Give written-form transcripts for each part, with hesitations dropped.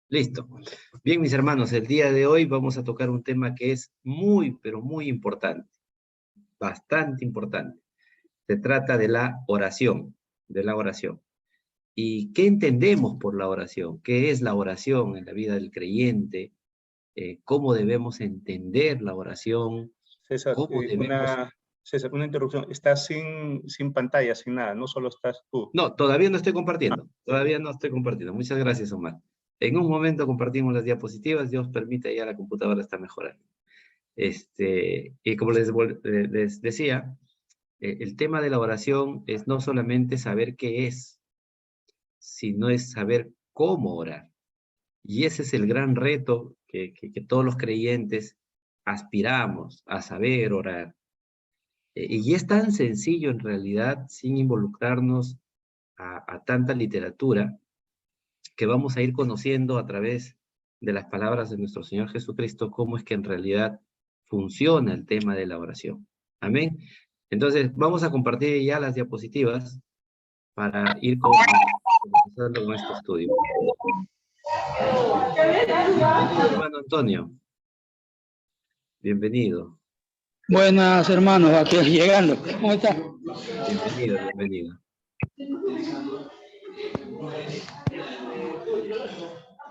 Listo. Bien, mis hermanos, el día de hoy vamos a tocar un tema que es muy, pero muy importante, bastante importante. Se trata de la oración, de la oración. ¿Y qué entendemos por la oración? ¿Qué es la oración en la vida del creyente? ¿Cómo debemos entender la oración? César, ¿Cómo debemos... César, una interrupción. Estás sin pantalla, sin nada, no solo estás tú. No, todavía no estoy compartiendo. Todavía no estoy compartiendo. Muchas gracias, Omar. En un momento compartimos las diapositivas. Dios permite, ya la computadora está mejorando. Y como les decía, el tema de la oración es no solamente saber qué es, sino es saber cómo orar. Y ese es el gran reto que todos los creyentes aspiramos a saber orar. Y es tan sencillo en realidad, sin involucrarnos a tanta literatura, que vamos a ir conociendo a través de las palabras de nuestro Señor Jesucristo cómo es que en realidad funciona el tema de la oración. Amén. Entonces, vamos a compartir ya las diapositivas para ir comenzando con este estudio. Bienvenido, hermano Antonio. Bienvenido. Buenas, hermanos, aquí llegando. ¿Cómo está? Bienvenido, bienvenido.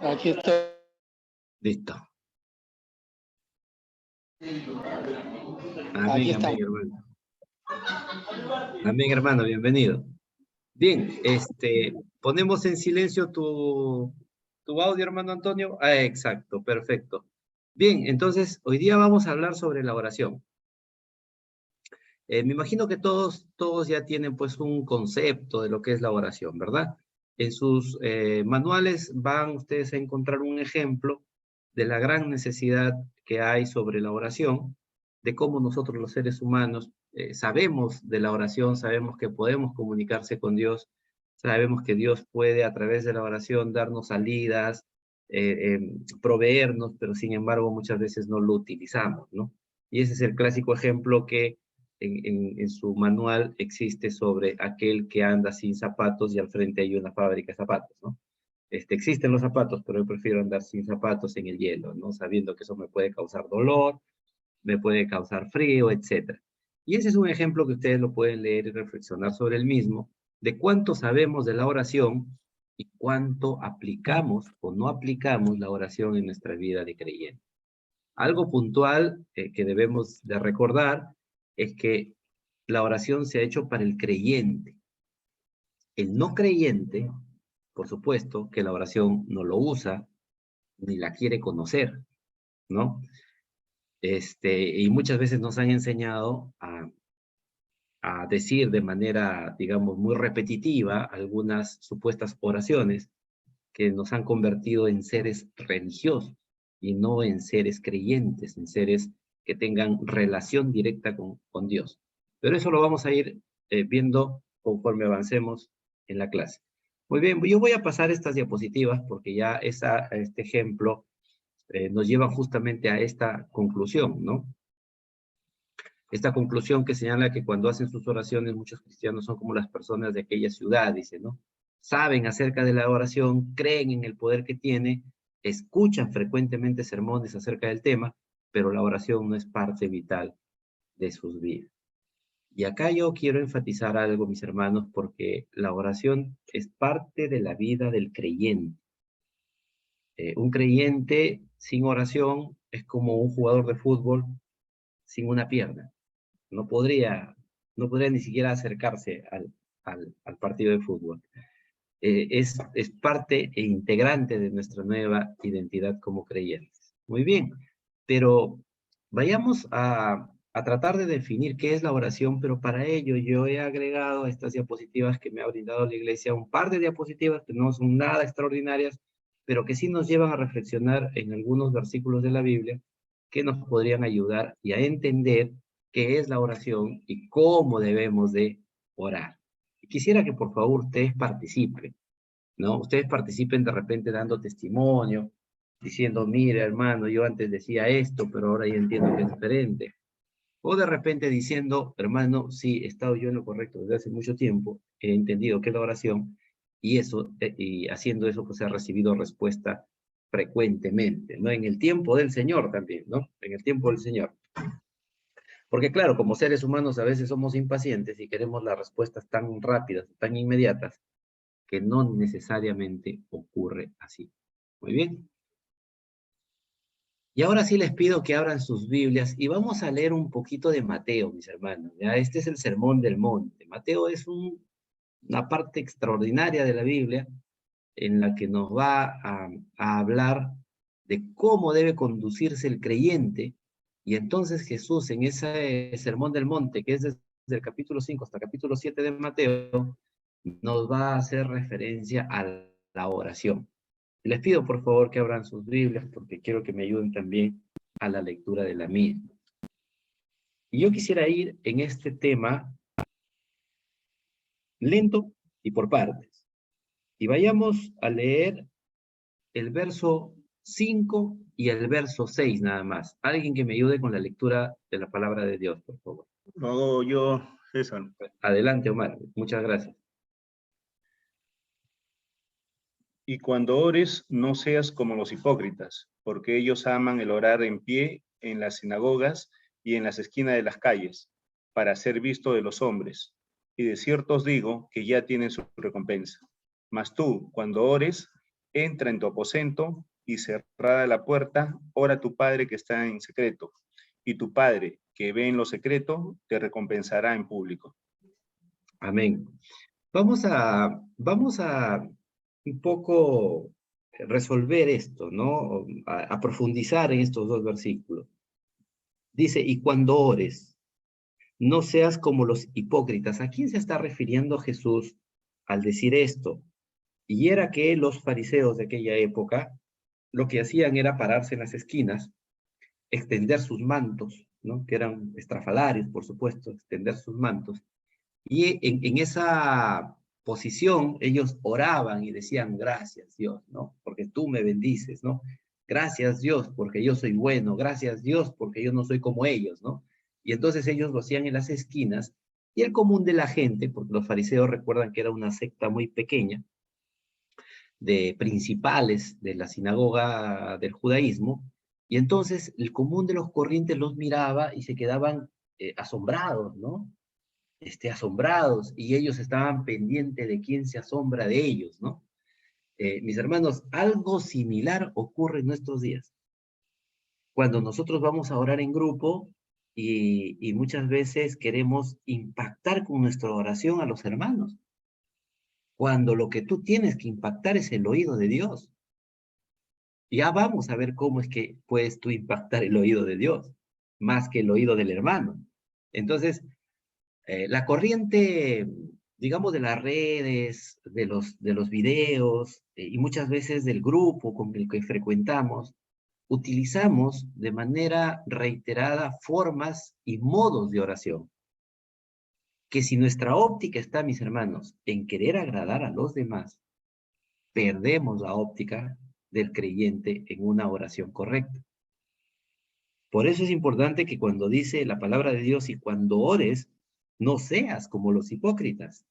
Aquí estoy. Listo. Aquí Amén, estamos. amén, hermano. Amén, hermano, bienvenido. Bien, ponemos en silencio tu audio, hermano Antonio. Ah, exacto, perfecto. Bien, entonces, hoy día vamos a hablar sobre la oración. Me imagino que todos ya tienen pues un concepto de lo que es la oración, ¿verdad? En sus manuales van ustedes a encontrar un ejemplo de la gran necesidad que hay sobre la oración, de cómo nosotros los seres humanos sabemos de la oración, sabemos que podemos comunicarse con Dios, sabemos que Dios puede a través de la oración darnos salidas, proveernos, pero sin embargo muchas veces no lo utilizamos, ¿no? Y ese es el clásico ejemplo que en su manual existe sobre aquel que anda sin zapatos y al frente hay una fábrica de zapatos, ¿no? Existen los zapatos, pero yo prefiero andar sin zapatos en el hielo, ¿no? Sabiendo que eso me puede causar dolor, me puede causar frío, etc. Y ese es un ejemplo que ustedes lo pueden leer y reflexionar sobre el mismo, de cuánto sabemos de la oración y cuánto aplicamos o no aplicamos la oración en nuestra vida de creyente. Algo puntual que debemos de recordar es que la oración se ha hecho para el creyente. El no creyente, por supuesto, que la oración no lo usa ni la quiere conocer, ¿no? Y muchas veces nos han enseñado a decir de manera, digamos, muy repetitiva algunas supuestas oraciones que nos han convertido en seres religiosos y no en seres creyentes, en seres que tengan relación directa con Dios. Pero eso lo vamos a ir viendo conforme avancemos en la clase. Muy bien, yo voy a pasar estas diapositivas porque ya este ejemplo nos lleva justamente a esta conclusión, ¿no? Esta conclusión que señala que cuando hacen sus oraciones, muchos cristianos son como las personas de aquella ciudad, dice, ¿no? Saben acerca de la oración, creen en el poder que tiene, escuchan frecuentemente sermones acerca del tema, pero la oración no es parte vital de sus vidas. Y acá yo quiero enfatizar algo, mis hermanos, porque la oración es parte de la vida del creyente. Un creyente sin oración es como un jugador de fútbol sin una pierna. No podría, no podría ni siquiera acercarse al partido de fútbol. Es parte e integrante de nuestra nueva identidad como creyentes. Muy bien, pero vayamos a tratar de definir qué es la oración, pero para ello yo he agregado a estas diapositivas que me ha brindado la iglesia un par de diapositivas que no son nada extraordinarias, pero que sí nos llevan a reflexionar en algunos versículos de la Biblia que nos podrían ayudar y a entender qué es la oración y cómo debemos de orar. Quisiera que por favor ustedes participen, ¿no? Ustedes participen de repente dando testimonio, diciendo, mire hermano, yo antes decía esto, pero ahora ya entiendo que es diferente. O de repente diciendo, hermano, sí, he estado yo en lo correcto desde hace mucho tiempo, he entendido que es la oración, y haciendo eso, pues he recibido respuesta frecuentemente, ¿no? En el tiempo del Señor también, ¿no? En el tiempo del Señor. Porque claro, como seres humanos a veces somos impacientes y queremos las respuestas tan rápidas, tan inmediatas, que no necesariamente ocurre así. Muy bien. Y ahora sí les pido que abran sus Biblias y vamos a leer un poquito de Mateo, mis hermanos. ¿Ya? Este es el Sermón del Monte. Mateo es una parte extraordinaria de la Biblia en la que nos va a hablar de cómo debe conducirse el creyente. Y entonces Jesús en ese Sermón del Monte, que es desde el capítulo 5 hasta el capítulo 7 de Mateo, nos va a hacer referencia a la oración. Les pido por favor que abran sus Biblias porque quiero que me ayuden también a la lectura de la misma. Y yo quisiera ir en este tema lento y por partes. Y vayamos a leer el verso 5 y el verso 6 nada más. Alguien que me ayude con la lectura de la palabra de Dios, por favor. Lo hago yo, César. Adelante, Omar. Muchas gracias. Y cuando ores, no seas como los hipócritas, porque ellos aman el orar en pie en las sinagogas y en las esquinas de las calles, para ser visto de los hombres. Y de cierto os digo que ya tienen su recompensa. Mas tú, cuando ores, entra en tu aposento y cerrada la puerta, ora a tu Padre que está en secreto. Y tu Padre, que ve en lo secreto, te recompensará en público. Amén. Vamos a un poco resolver esto, ¿no? A profundizar en estos dos versículos. Dice, y cuando ores, no seas como los hipócritas. ¿A quién se está refiriendo Jesús al decir esto? Y era que los fariseos de aquella época lo que hacían era pararse en las esquinas, extender sus mantos, ¿no? Que eran estrafalarios, por supuesto, extender sus mantos. Y en esa posición ellos oraban y decían, gracias Dios, ¿no? Porque tú me bendices, ¿no? Gracias Dios porque yo soy bueno, gracias Dios porque yo no soy como ellos, ¿no? Y entonces ellos lo hacían en las esquinas y el común de la gente, porque los fariseos recuerdan que era una secta muy pequeña, de principales de la sinagoga del judaísmo, y entonces el común de los corrientes los miraba y se quedaban asombrados, ¿no? Asombrados, y ellos estaban pendientes de quién se asombra de ellos, ¿no? Mis hermanos, algo similar ocurre en nuestros días. Cuando nosotros vamos a orar en grupo y muchas veces queremos impactar con nuestra oración a los hermanos, cuando lo que tú tienes que impactar es el oído de Dios. Ya vamos a ver cómo es que puedes tú impactar el oído de Dios, más que el oído del hermano. Entonces, la corriente, digamos, de las redes, de los videos, y muchas veces del grupo con el que frecuentamos, utilizamos de manera reiterada formas y modos de oración. Que si nuestra óptica está, mis hermanos, en querer agradar a los demás, perdemos la óptica del creyente en una oración correcta. Por eso es importante que cuando dice la palabra de Dios y cuando ores, no seas como los hipócritas.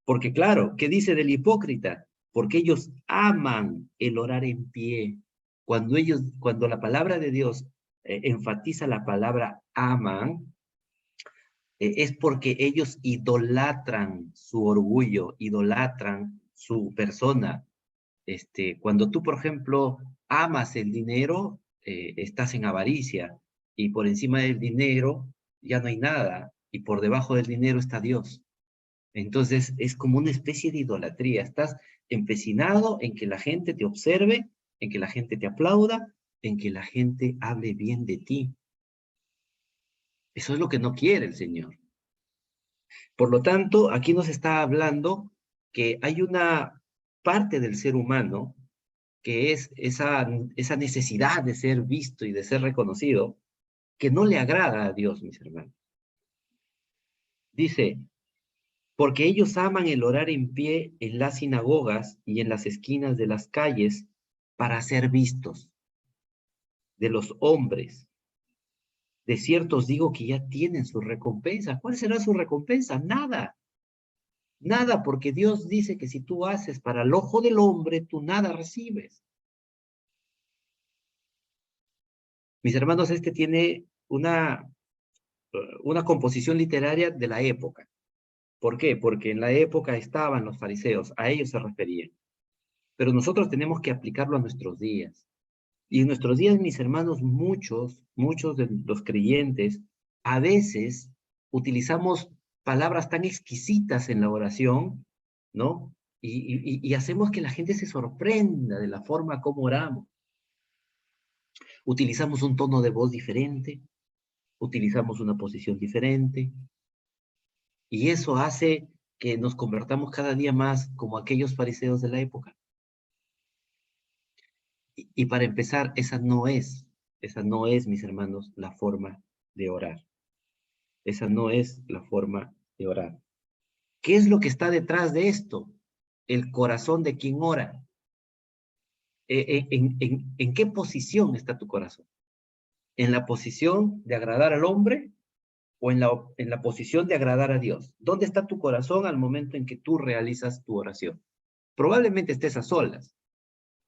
Porque claro, ¿qué dice del hipócrita? Porque ellos aman el orar en pie. Cuando la palabra de Dios enfatiza la palabra aman, es porque ellos idolatran su orgullo, idolatran su persona. Cuando tú, por ejemplo, amas el dinero, estás en avaricia y por encima del dinero ya no hay nada y por debajo del dinero está Dios. Entonces es como una especie de idolatría. Estás empecinado en que la gente te observe, en que la gente te aplauda, en que la gente hable bien de ti. Eso es lo que no quiere el Señor. Por lo tanto, aquí nos está hablando que hay una parte del ser humano que es esa necesidad de ser visto y de ser reconocido, que no le agrada a Dios, mis hermanos. Dice, porque ellos aman el orar en pie en las sinagogas y en las esquinas de las calles para ser vistos de los hombres. De cierto os digo que ya tienen su recompensa. ¿Cuál será su recompensa? Nada. Nada, porque Dios dice que si tú haces para el ojo del hombre, tú nada recibes. Mis hermanos, este tiene una composición literaria de la época. ¿Por qué? Porque en la época estaban los fariseos, a ellos se referían. Pero nosotros tenemos que aplicarlo a nuestros días. Y en nuestros días, mis hermanos, muchos de los creyentes, a veces utilizamos palabras tan exquisitas en la oración, ¿no? Y hacemos que la gente se sorprenda de la forma como oramos. Utilizamos un tono de voz diferente, utilizamos una posición diferente, y eso hace que nos convertamos cada día más como aquellos fariseos de la época. Y para empezar, esa no es, mis hermanos, la forma de orar. Esa no es la forma de orar. ¿Qué es lo que está detrás de esto? El corazón de quien ora. ¿En qué posición está tu corazón? ¿En la posición de agradar al hombre o en la posición de agradar a Dios? ¿Dónde está tu corazón al momento en que tú realizas tu oración? Probablemente estés a solas,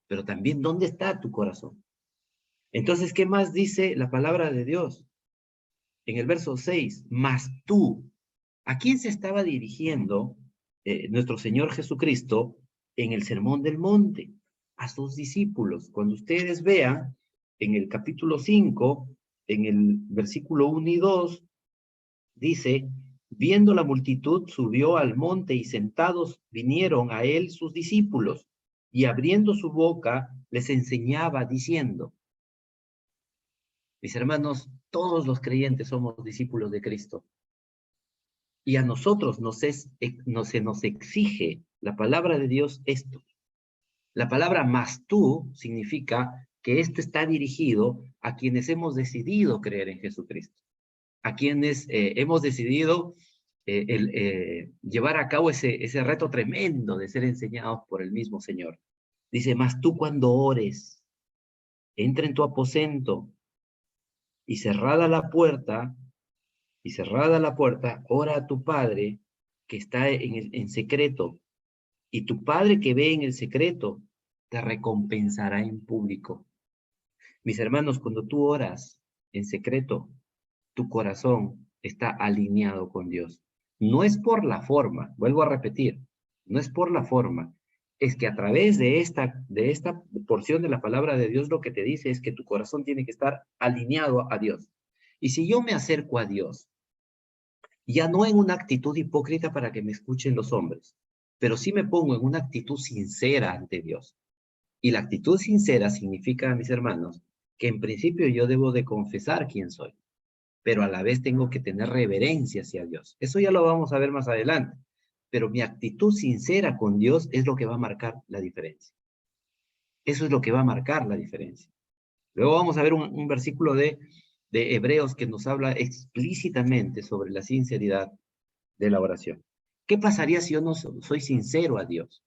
pero también ¿dónde está tu corazón? Entonces, ¿qué más dice la palabra de Dios? En el verso 6, mas tú, ¿a quién se estaba dirigiendo nuestro Señor Jesucristo en el Sermón del Monte? A sus discípulos. Cuando ustedes vean en el capítulo 5, en el versículo 1 y 2, dice, viendo la multitud, subió al monte y sentados vinieron a él sus discípulos, y abriendo su boca les enseñaba diciendo, mis hermanos, todos los creyentes somos discípulos de Cristo. Y a nosotros se nos exige la palabra de Dios esto. La palabra más tú significa que esto está dirigido a quienes hemos decidido creer en Jesucristo, a quienes hemos decidido llevar a cabo ese reto tremendo de ser enseñados por el mismo Señor. Dice, mas tú cuando ores, entra en tu aposento y cerrada la puerta, ora a tu Padre que está en secreto, y tu Padre que ve en el secreto te recompensará en público. Mis hermanos, cuando tú oras en secreto, tu corazón está alineado con Dios. No es por la forma, vuelvo a repetir, no es por la forma, es que a través de esta porción de la palabra de Dios lo que te dice es que tu corazón tiene que estar alineado a Dios. Y si yo me acerco a Dios, ya no en una actitud hipócrita para que me escuchen los hombres, pero sí me pongo en una actitud sincera ante Dios. Y la actitud sincera significa, mis hermanos, que en principio yo debo de confesar quién soy, pero a la vez tengo que tener reverencia hacia Dios. Eso ya lo vamos a ver más adelante, pero mi actitud sincera con Dios es lo que va a marcar la diferencia. Eso es lo que va a marcar la diferencia. Luego vamos a ver un versículo de Hebreos que nos habla explícitamente sobre la sinceridad de la oración. ¿Qué pasaría si yo no soy sincero a Dios?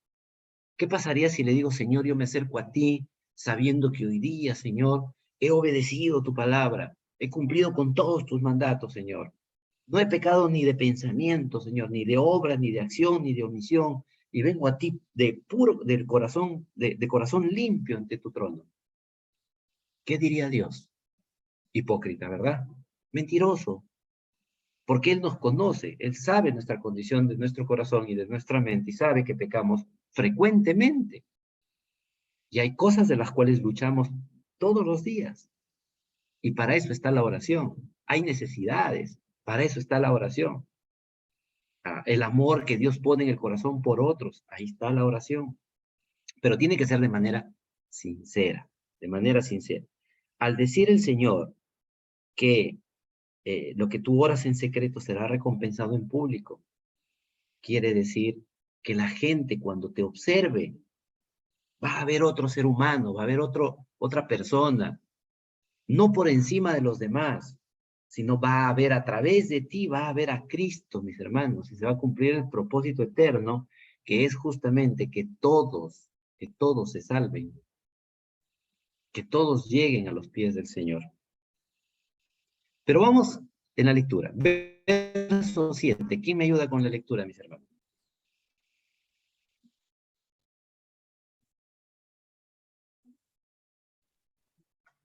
¿Qué pasaría si le digo, Señor, yo me acerco a ti sabiendo que hoy día, Señor, he obedecido tu palabra, he cumplido con todos tus mandatos, Señor? No he pecado ni de pensamiento, Señor, ni de obra, ni de acción, ni de omisión, y vengo a ti del corazón, de corazón limpio ante tu trono. ¿Qué diría Dios? Hipócrita, ¿verdad? Mentiroso, porque Él nos conoce, Él sabe nuestra condición de nuestro corazón y de nuestra mente y sabe que pecamos frecuentemente. Y hay cosas de las cuales luchamos todos los días. Y para eso está la oración. Hay necesidades, para eso está la oración. El amor que Dios pone en el corazón por otros, ahí está la oración. Pero tiene que ser de manera sincera, de manera sincera. Al decir el Señor que lo que tú oras en secreto será recompensado en público, quiere decir que la gente cuando te observe va a ver otro ser humano, va a ver otra persona, no por encima de los demás, sino va a ver a través de ti, va a ver a Cristo, mis hermanos, y se va a cumplir el propósito eterno, que es justamente que todos se salven, que todos lleguen a los pies del Señor. Pero vamos en la lectura. Verso 7. ¿Quién me ayuda con la lectura, mis hermanos?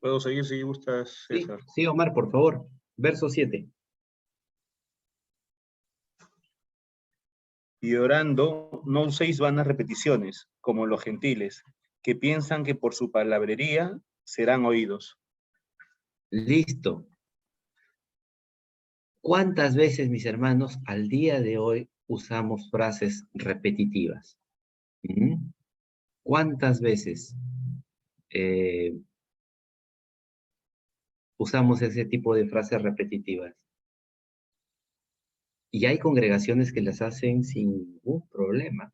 Puedo seguir si gustas, Sí, César. sí, Omar, por favor. Verso 7. Y orando, no uséis vanas repeticiones, como los gentiles, que piensan que por su palabrería serán oídos. Listo. ¿Cuántas veces, mis hermanos, al día de hoy usamos frases repetitivas? ¿Mm? ¿Cuántas veces usamos ese tipo de frases repetitivas? Y hay congregaciones que las hacen sin ningún problema.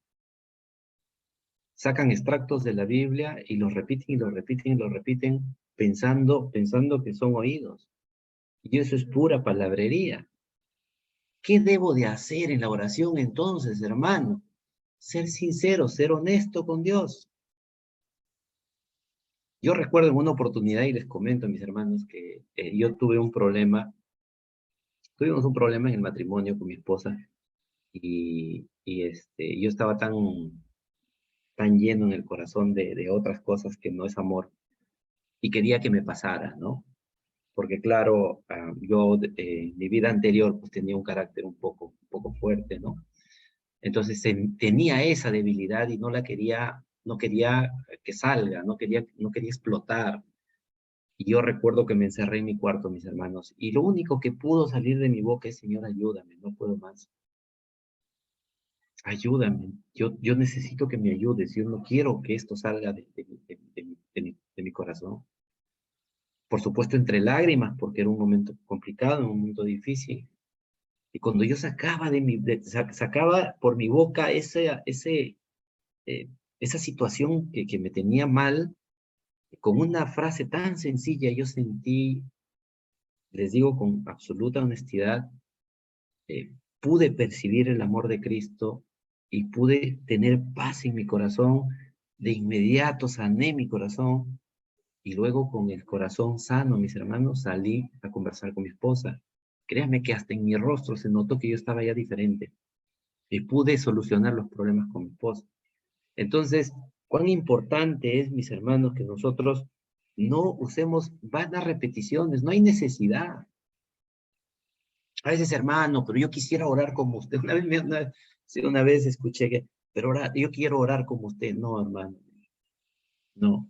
Sacan extractos de la Biblia y los repiten y los repiten y los repiten pensando que son oídos. Y eso es pura palabrería. ¿Qué debo de hacer en la oración entonces, hermano? Ser sincero, ser honesto con Dios. Yo recuerdo en una oportunidad, y les comento a mis hermanos, que yo tuve un problema, tuvimos un problema en el matrimonio con mi esposa, yo estaba tan lleno en el corazón de otras cosas que no es amor, y quería que me pasara, ¿no? Porque claro, yo en mi vida anterior pues tenía un carácter un poco fuerte, ¿no? Entonces tenía esa debilidad y no quería que salga, no quería explotar. Y yo recuerdo que me encerré en mi cuarto, mis hermanos, y lo único que pudo salir de mi boca es, Señor, ayúdame, no puedo más. Ayúdame, yo necesito que me ayudes, yo no quiero que esto salga de mi corazón. Por supuesto, entre lágrimas, porque era un momento complicado, un momento difícil. Y cuando yo sacaba por mi boca esa situación que me tenía mal, con una frase tan sencilla, yo sentí, les digo con absoluta honestidad, eh, pude percibir el amor de Cristo y pude tener paz en mi corazón. De inmediato sané mi corazón y luego con el corazón sano, mis hermanos, salí a conversar con mi esposa. Créanme que hasta en mi rostro se notó que yo estaba ya diferente y pude solucionar los problemas con mi esposa. Entonces, cuán importante es, mis hermanos, que nosotros no usemos vanas repeticiones, no hay necesidad. A veces, hermano, pero yo quisiera orar como usted. Una vez escuché que, pero yo quiero orar como usted. No, hermano, no.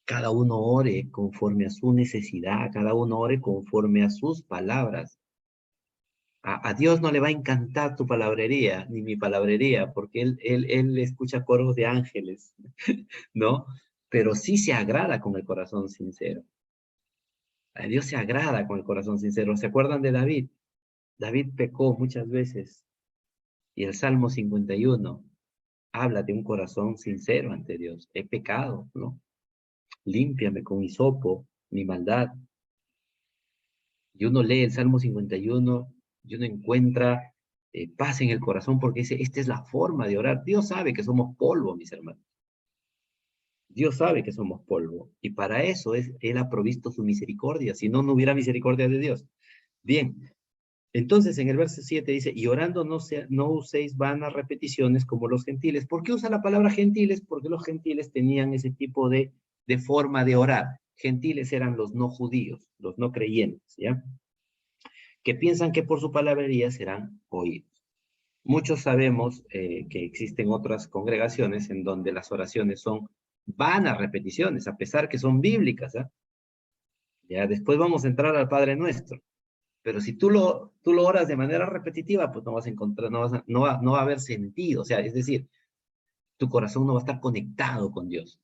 Cada uno ore conforme a su necesidad, cada uno ore conforme a sus palabras. A Dios no le va a encantar tu palabrería, ni mi palabrería, porque él escucha coros de ángeles, ¿no? Pero sí se agrada con el corazón sincero. A Dios se agrada con el corazón sincero. ¿Se acuerdan de David? David pecó muchas veces. Y el Salmo 51 habla de un corazón sincero ante Dios. He pecado, ¿no? Límpiame con hisopo mi maldad. Y uno lee el Salmo 51 y uno encuentra paz en el corazón porque dice, esta es la forma de orar. Dios sabe que somos polvo, mis hermanos. Dios sabe que somos polvo. Y para eso Él ha provisto su misericordia. Si no, no hubiera misericordia de Dios. Bien, entonces en el verso 7 dice, y orando no uséis vanas repeticiones como los gentiles. ¿Por qué usa la palabra gentiles? Porque los gentiles tenían ese tipo de forma de orar. Gentiles eran los no judíos, los no creyentes, ¿ya? Que piensan que por su palabrería serán oídos. Muchos sabemos que existen otras congregaciones en donde las oraciones son vanas repeticiones, a pesar que son bíblicas, ¿eh? Ya después vamos a entrar al Padre Nuestro. Pero si tú lo oras de manera repetitiva, pues no vas a encontrar, no va a haber sentido. O sea, es decir, tu corazón no va a estar conectado con Dios,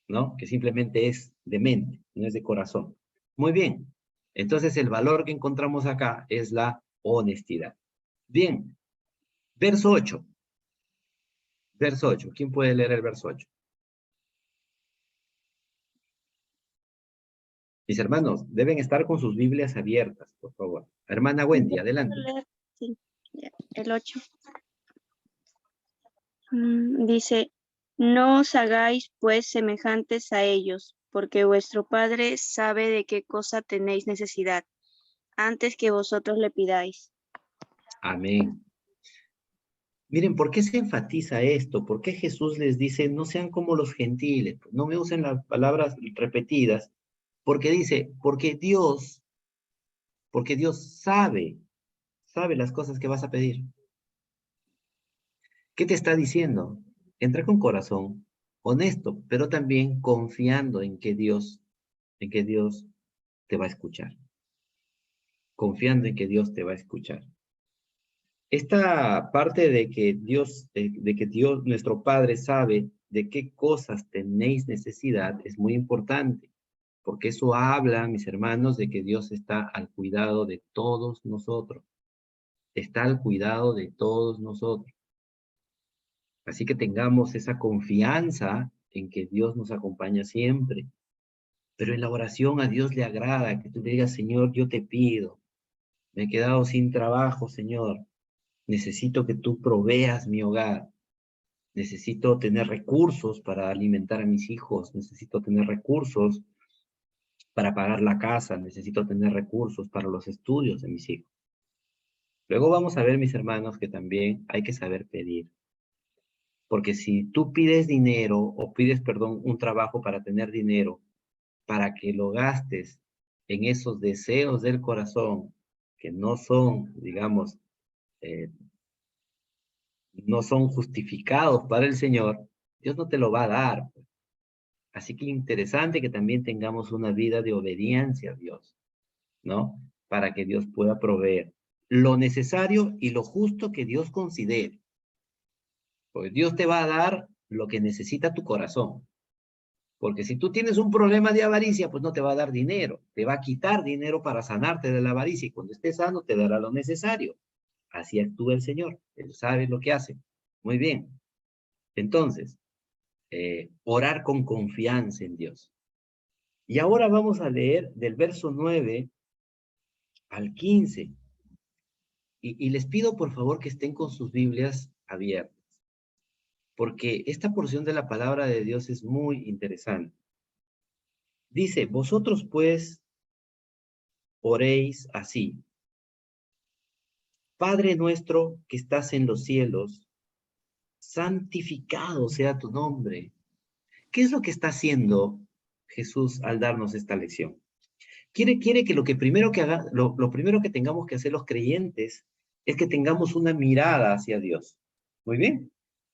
¿no? Que simplemente es de mente, no es de corazón. Muy bien. Entonces, el valor que encontramos acá es la honestidad. Bien. Verso 8. Verso 8. ¿Quién puede leer el verso 8? Mis hermanos, deben estar con sus Biblias abiertas, por favor. Hermana Wendy, adelante. Sí, el 8. Dice, no os hagáis pues semejantes a ellos, porque vuestro Padre sabe de qué cosa tenéis necesidad, antes que vosotros le pidáis. Amén. Miren, ¿por qué se enfatiza esto? ¿Por qué Jesús les dice, no sean como los gentiles? No me usen las palabras repetidas, Porque dice, porque Dios sabe las cosas que vas a pedir. ¿Qué te está diciendo? Entra con corazón honesto, pero también confiando en que Dios te va a escuchar. Confiando en que Dios te va a escuchar. Esta parte de que Dios, nuestro Padre, sabe de qué cosas tenéis necesidad es muy importante, porque eso habla, mis hermanos, de que Dios está al cuidado de todos nosotros. Está al cuidado de todos nosotros. Así que tengamos esa confianza en que Dios nos acompaña siempre. Pero en la oración a Dios le agrada que tú le digas, Señor, yo te pido, me he quedado sin trabajo, Señor. Necesito que tú proveas mi hogar. Necesito tener recursos para alimentar a mis hijos. Necesito tener recursos para pagar la casa. Necesito tener recursos para los estudios de mis hijos. Luego vamos a ver, mis hermanos, que también hay que saber pedir. Porque si tú pides dinero o pides, perdón, un trabajo para tener dinero, para que lo gastes en esos deseos del corazón que no son, digamos, no son justificados para el Señor, Dios no te lo va a dar. Así que interesante que también tengamos una vida de obediencia a Dios, ¿no? Para que Dios pueda proveer lo necesario y lo justo que Dios considere. Porque Dios te va a dar lo que necesita tu corazón. Porque si tú tienes un problema de avaricia, pues no te va a dar dinero. Te va a quitar dinero para sanarte de la avaricia. Y cuando estés sano, te dará lo necesario. Así actúa el Señor. Él sabe lo que hace. Muy bien. Entonces, orar con confianza en Dios. Y ahora vamos a leer del verso 9 al 15. Y les pido por favor que estén con sus Biblias abiertas. Porque esta porción de la palabra de Dios es muy interesante. Dice, vosotros pues oréis así. Padre nuestro que estás en los cielos, santificado sea tu nombre. ¿Qué es lo que está haciendo Jesús al darnos esta lección? Quiere que lo primero que tengamos que hacer los creyentes es que tengamos una mirada hacia Dios. Muy bien.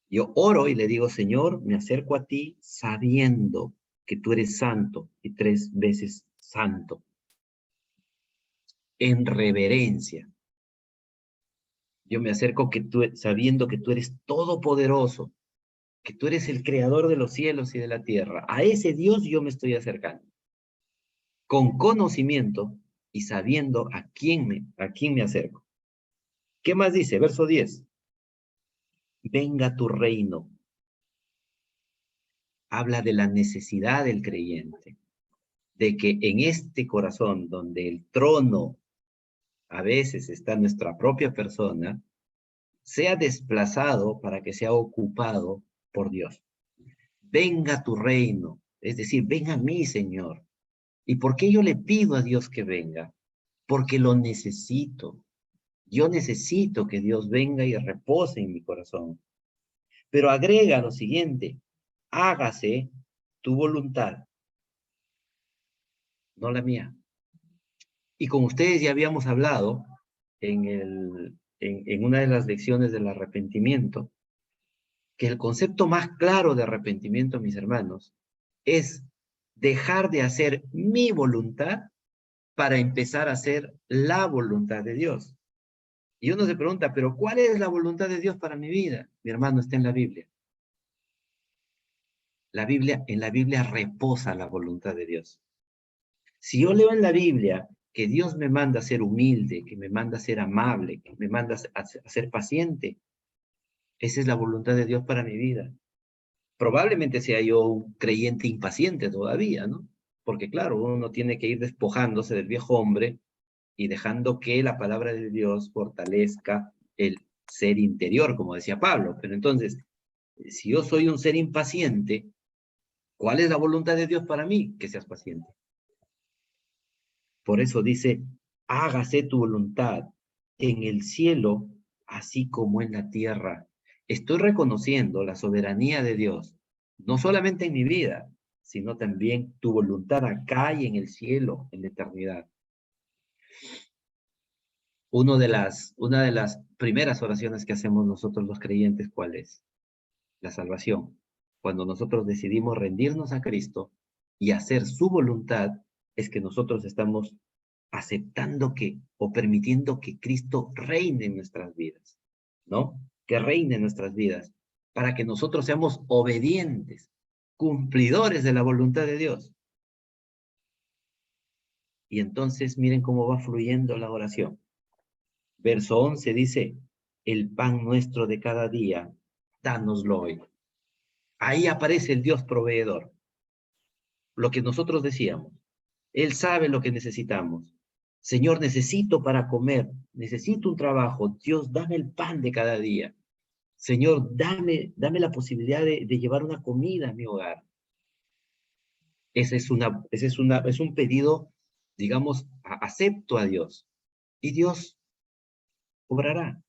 Yo oro y le digo, Señor, me acerco a ti sabiendo que tú eres santo y 3 veces santo. En reverencia. Yo me acerco sabiendo que tú eres todopoderoso, que tú eres el creador de los cielos y de la tierra. A ese Dios yo me estoy acercando. Con conocimiento y sabiendo a quién me acerco. ¿Qué más dice? Verso 10. Venga tu reino. Habla de la necesidad del creyente, de que en este corazón donde el trono a veces está nuestra propia persona, sea desplazado para que sea ocupado por Dios. Venga tu reino, es decir, venga a mí, Señor. ¿Y por qué yo le pido a Dios que venga? Porque lo necesito. Yo necesito que Dios venga y repose en mi corazón. Pero agrega lo siguiente, hágase tu voluntad, no la mía. Y como ustedes ya habíamos hablado en una de las lecciones del arrepentimiento, que el concepto más claro de arrepentimiento, mis hermanos, es dejar de hacer mi voluntad para empezar a hacer la voluntad de Dios. Y uno se pregunta, ¿pero cuál es la voluntad de Dios para mi vida? Mi hermano, está en la Biblia. En la Biblia reposa la voluntad de Dios. Si yo leo en la Biblia que Dios me manda a ser humilde, que me manda a ser amable, que me manda a ser paciente, esa es la voluntad de Dios para mi vida. Probablemente sea yo un creyente impaciente todavía, ¿no? Porque claro, uno tiene que ir despojándose del viejo hombre y dejando que la palabra de Dios fortalezca el ser interior, como decía Pablo. Pero entonces, si yo soy un ser impaciente, ¿cuál es la voluntad de Dios para mí? Que seas paciente. Por eso dice, hágase tu voluntad en el cielo, así como en la tierra. Estoy reconociendo la soberanía de Dios, no solamente en mi vida, sino también tu voluntad acá y en el cielo, en la eternidad. Una de las primeras oraciones que hacemos nosotros los creyentes, ¿cuál es? La salvación. Cuando nosotros decidimos rendirnos a Cristo y hacer su voluntad, es que nosotros estamos aceptando o permitiendo que Cristo reine en nuestras vidas, ¿no? Que reine en nuestras vidas, para que nosotros seamos obedientes, cumplidores de la voluntad de Dios. Y entonces miren cómo va fluyendo la oración. Verso 11 dice, el pan nuestro de cada día, dánoslo hoy. Ahí aparece el Dios proveedor. Lo que nosotros decíamos. Él sabe lo que necesitamos. Señor, necesito para comer, necesito un trabajo. Dios, dame el pan de cada día. Señor, dame la posibilidad de llevar una comida a mi hogar. Ese es un pedido, digamos, acepto a Dios. Y Dios obrará.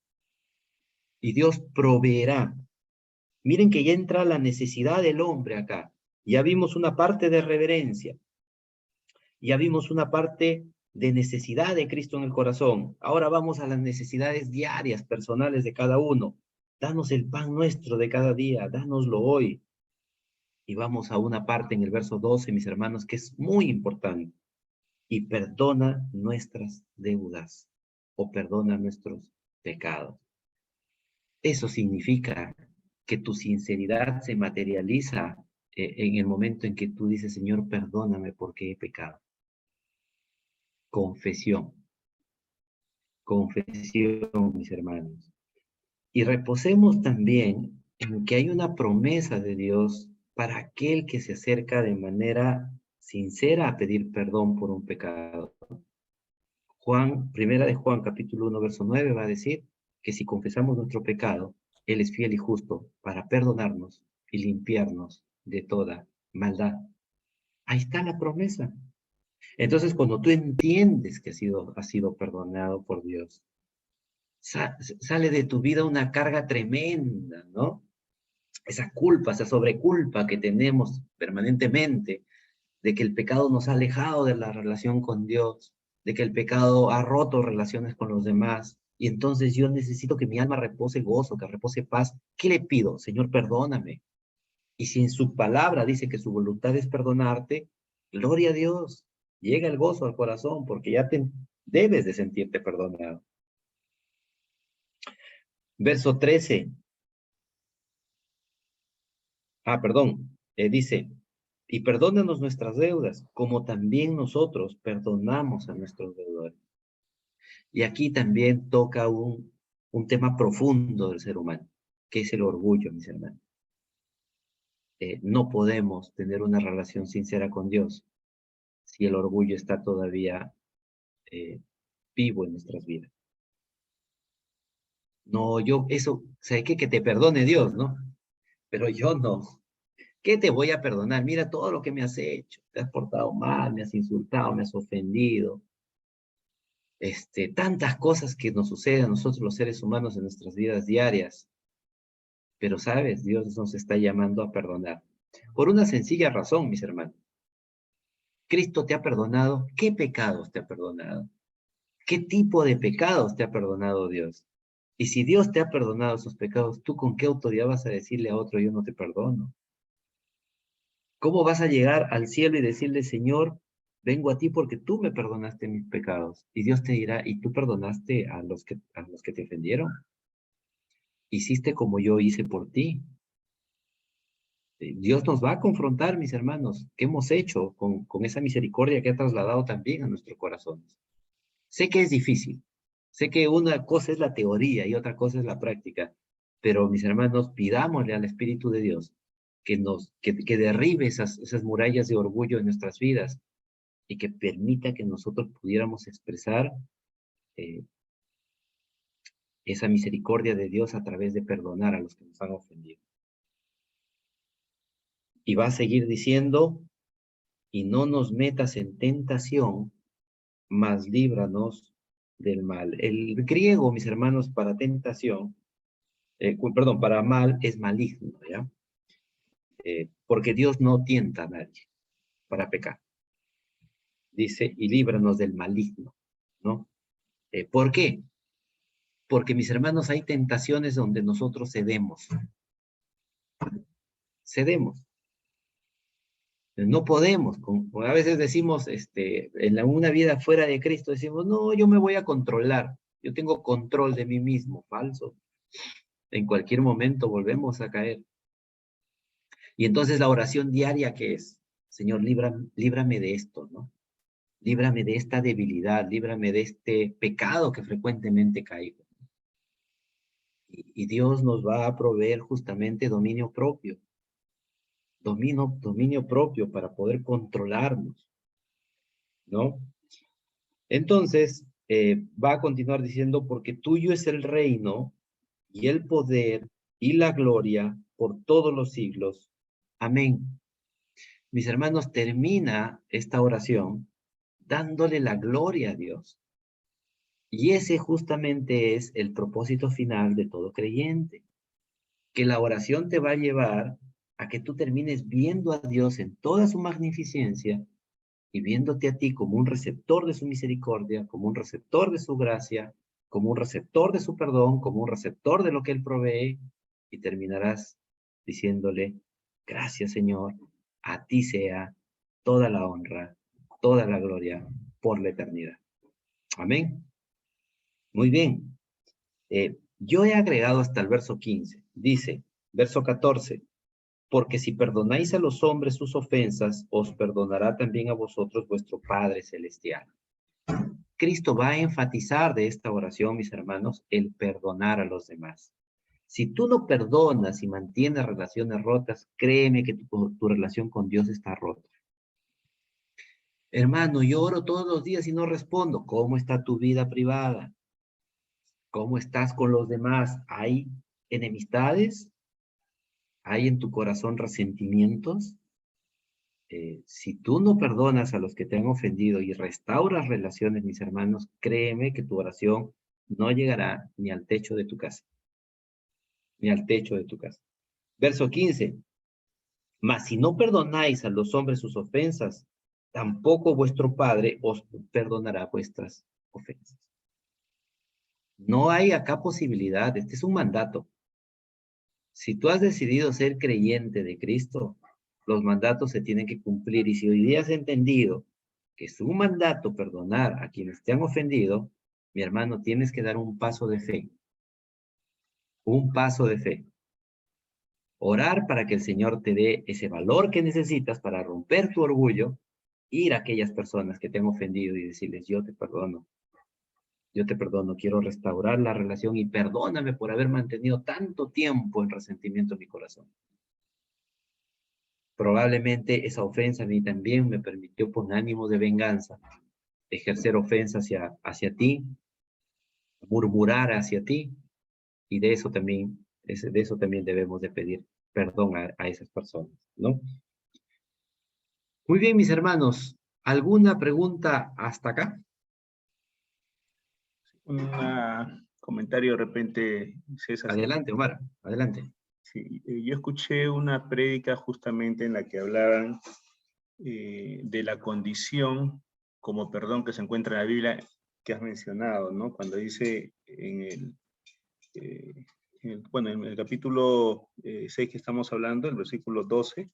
Y Dios proveerá. Miren que ya entra la necesidad del hombre acá. Ya vimos una parte de reverencia. Ya vimos una parte de necesidad de Cristo en el corazón. Ahora vamos a las necesidades diarias, personales de cada uno. Danos el pan nuestro de cada día, dánoslo hoy. Y vamos a una parte en el verso 12, mis hermanos, que es muy importante. Y perdona nuestras deudas o perdona nuestros pecados. Eso significa que tu sinceridad se materializa en el momento en que tú dices, Señor, perdóname porque he pecado. Confesión. Confesión, mis hermanos. Y reposemos también en que hay una promesa de Dios para aquel que se acerca de manera sincera a pedir perdón por un pecado. Primera de Juan, capítulo 1, verso 9, va a decir que si confesamos nuestro pecado, Él es fiel y justo para perdonarnos y limpiarnos de toda maldad. Ahí está la promesa. Entonces, cuando tú entiendes que has sido perdonado por Dios, sale de tu vida una carga tremenda, ¿no? Esa culpa, esa sobreculpa que tenemos permanentemente de que el pecado nos ha alejado de la relación con Dios, de que el pecado ha roto relaciones con los demás, y entonces yo necesito que mi alma repose gozo, que repose paz. ¿Qué le pido? Señor, perdóname. Y si en su palabra dice que su voluntad es perdonarte, gloria a Dios, llega el gozo al corazón, porque ya debes de sentirte perdonado. Verso 13. Dice, y perdónanos nuestras deudas, como también nosotros perdonamos a nuestros deudores. Y aquí también toca un tema profundo del ser humano, que es el orgullo, mis hermanos. No podemos tener una relación sincera con Dios si el orgullo está todavía vivo en nuestras vidas. No, ¿sabe qué? Que te perdone Dios, ¿no? Pero yo no. ¿Qué te voy a perdonar? Mira todo lo que me has hecho. Te has portado mal, me has insultado, me has ofendido. Tantas cosas que nos suceden a nosotros los seres humanos en nuestras vidas diarias. Pero sabes, Dios nos está llamando a perdonar. Por una sencilla razón, mis hermanos. Cristo te ha perdonado. ¿Qué pecados te ha perdonado? ¿Qué tipo de pecados te ha perdonado Dios? Y si Dios te ha perdonado esos pecados, ¿tú con qué autoridad vas a decirle a otro, yo no te perdono? ¿Cómo vas a llegar al cielo y decirle, Señor, vengo a ti porque tú me perdonaste mis pecados? Y Dios te dirá, ¿y tú perdonaste a los que te ofendieron? Hiciste como yo hice por ti. Dios nos va a confrontar, mis hermanos. ¿Qué hemos hecho con esa misericordia que ha trasladado también a nuestros corazones? Sé que es difícil. Sé que una cosa es la teoría y otra cosa es la práctica. Pero, mis hermanos, pidámosle al Espíritu de Dios que derribe esas murallas de orgullo en nuestras vidas y que permita que nosotros pudiéramos expresar esa misericordia de Dios a través de perdonar a los que nos han ofendido. Y va a seguir diciendo, y no nos metas en tentación, mas líbranos del mal. El griego, mis hermanos, para tentación, para mal es maligno, ¿ya? porque Dios no tienta a nadie para pecar. Dice, y líbranos del maligno, ¿no? ¿Por qué? Porque, mis hermanos, hay tentaciones donde nosotros cedemos. Cedemos. No podemos. A veces decimos, una vida fuera de Cristo, decimos, no, yo me voy a controlar. Yo tengo control de mí mismo. Falso. En cualquier momento volvemos a caer. Y entonces la oración diaria, ¿qué es? Señor, líbrame de esto, ¿no? Líbrame de esta debilidad, líbrame de este pecado que frecuentemente caigo. Y Dios nos va a proveer justamente dominio propio. Dominio propio para poder controlarnos, ¿no? Entonces, va a continuar diciendo, porque tuyo es el reino y el poder y la gloria por todos los siglos. Amén. Mis hermanos, termina esta oración dándole la gloria a Dios. Y ese justamente es el propósito final de todo creyente. Que la oración te va a llevar a que tú termines viendo a Dios en toda su magnificencia y viéndote a ti como un receptor de su misericordia, como un receptor de su gracia, como un receptor de su perdón, como un receptor de lo que Él provee, y terminarás diciéndole, gracias Señor, a ti sea toda la honra, toda la gloria por la eternidad. Amén. Muy bien. Yo he agregado hasta el verso 15. Dice, verso 14, porque si perdonáis a los hombres sus ofensas, os perdonará también a vosotros vuestro Padre Celestial. Cristo va a enfatizar de esta oración, mis hermanos, el perdonar a los demás. Si tú no perdonas y mantienes relaciones rotas, créeme que tu relación con Dios está rota. Hermano, yo oro todos los días y no respondo. ¿Cómo está tu vida privada? ¿Cómo estás con los demás? ¿Hay enemistades? ¿Hay en tu corazón resentimientos? Si tú no perdonas a los que te han ofendido y restauras relaciones, mis hermanos, créeme que tu oración no llegará ni al techo de tu casa. Ni al techo de tu casa. Verso 15. Mas si no perdonáis a los hombres sus ofensas, tampoco vuestro Padre os perdonará vuestras ofensas. No hay acá posibilidad, este es un mandato. Si tú has decidido ser creyente de Cristo, los mandatos se tienen que cumplir. Y si hoy día has entendido que es un mandato perdonar a quienes te han ofendido, mi hermano, tienes que dar un paso de fe. Un paso de fe. Orar para que el Señor te dé ese valor que necesitas para romper tu orgullo, ir a aquellas personas que te han ofendido y decirles, yo te perdono, quiero restaurar la relación y perdóname por haber mantenido tanto tiempo en resentimiento en mi corazón. Probablemente esa ofensa a mí también me permitió con ánimo de venganza ejercer ofensa hacia ti, murmurar hacia ti, y de eso también debemos de pedir perdón a esas personas, ¿no? Muy bien, mis hermanos, ¿alguna pregunta hasta acá? Un comentario de repente, César. Adelante, Omar, adelante. Sí, yo escuché una prédica justamente en la que hablaban de la condición como perdón que se encuentra en la Biblia que has mencionado, ¿no? Cuando dice en el capítulo 6 que estamos hablando, el versículo 12,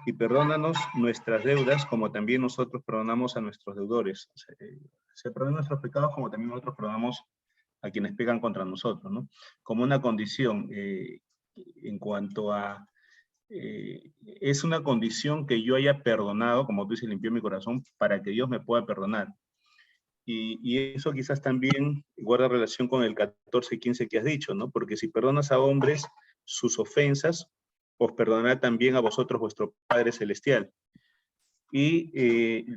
y perdónanos nuestras deudas como también nosotros perdonamos a nuestros deudores. O sea, se perdonan nuestros pecados como también nosotros perdonamos a quienes pecan contra nosotros, ¿no? Como una condición en cuanto a es una condición que yo haya perdonado, como tú dices, limpió mi corazón, para que Dios me pueda perdonar. Y eso quizás también guarda relación con el 14 y 15 que has dicho, ¿no? Porque si perdonas a hombres sus ofensas, os perdonará también a vosotros vuestro Padre Celestial. Y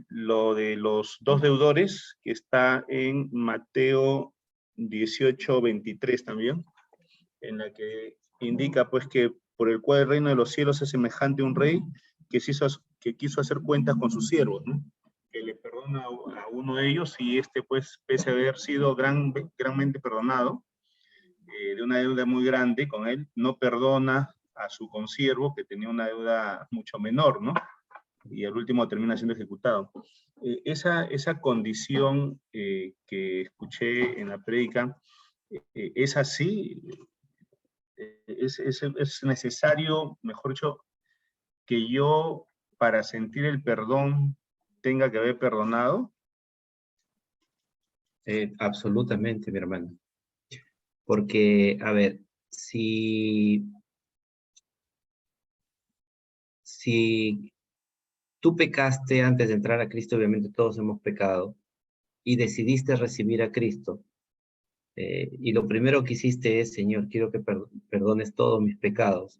lo de los dos deudores, que está en Mateo 18:23 también, en la que indica pues que por el cual el reino de los cielos es semejante a un rey que quiso hacer cuentas con sus siervos, ¿no? Que le perdona a uno de ellos y pues pese a haber sido granmente perdonado de una deuda muy grande con él, no perdona a su consiervo que tenía una deuda mucho menor, ¿no? Y al último termina siendo ejecutado. Esa condición que escuché en la prédica, ¿es así? ¿Es necesario, mejor dicho, que yo, para sentir el perdón, tenga que haber perdonado? Absolutamente, mi hermano. Porque, a ver, si tú pecaste antes de entrar a Cristo, obviamente todos hemos pecado, y decidiste recibir a Cristo, y lo primero que hiciste es, Señor, quiero que perdones todos mis pecados,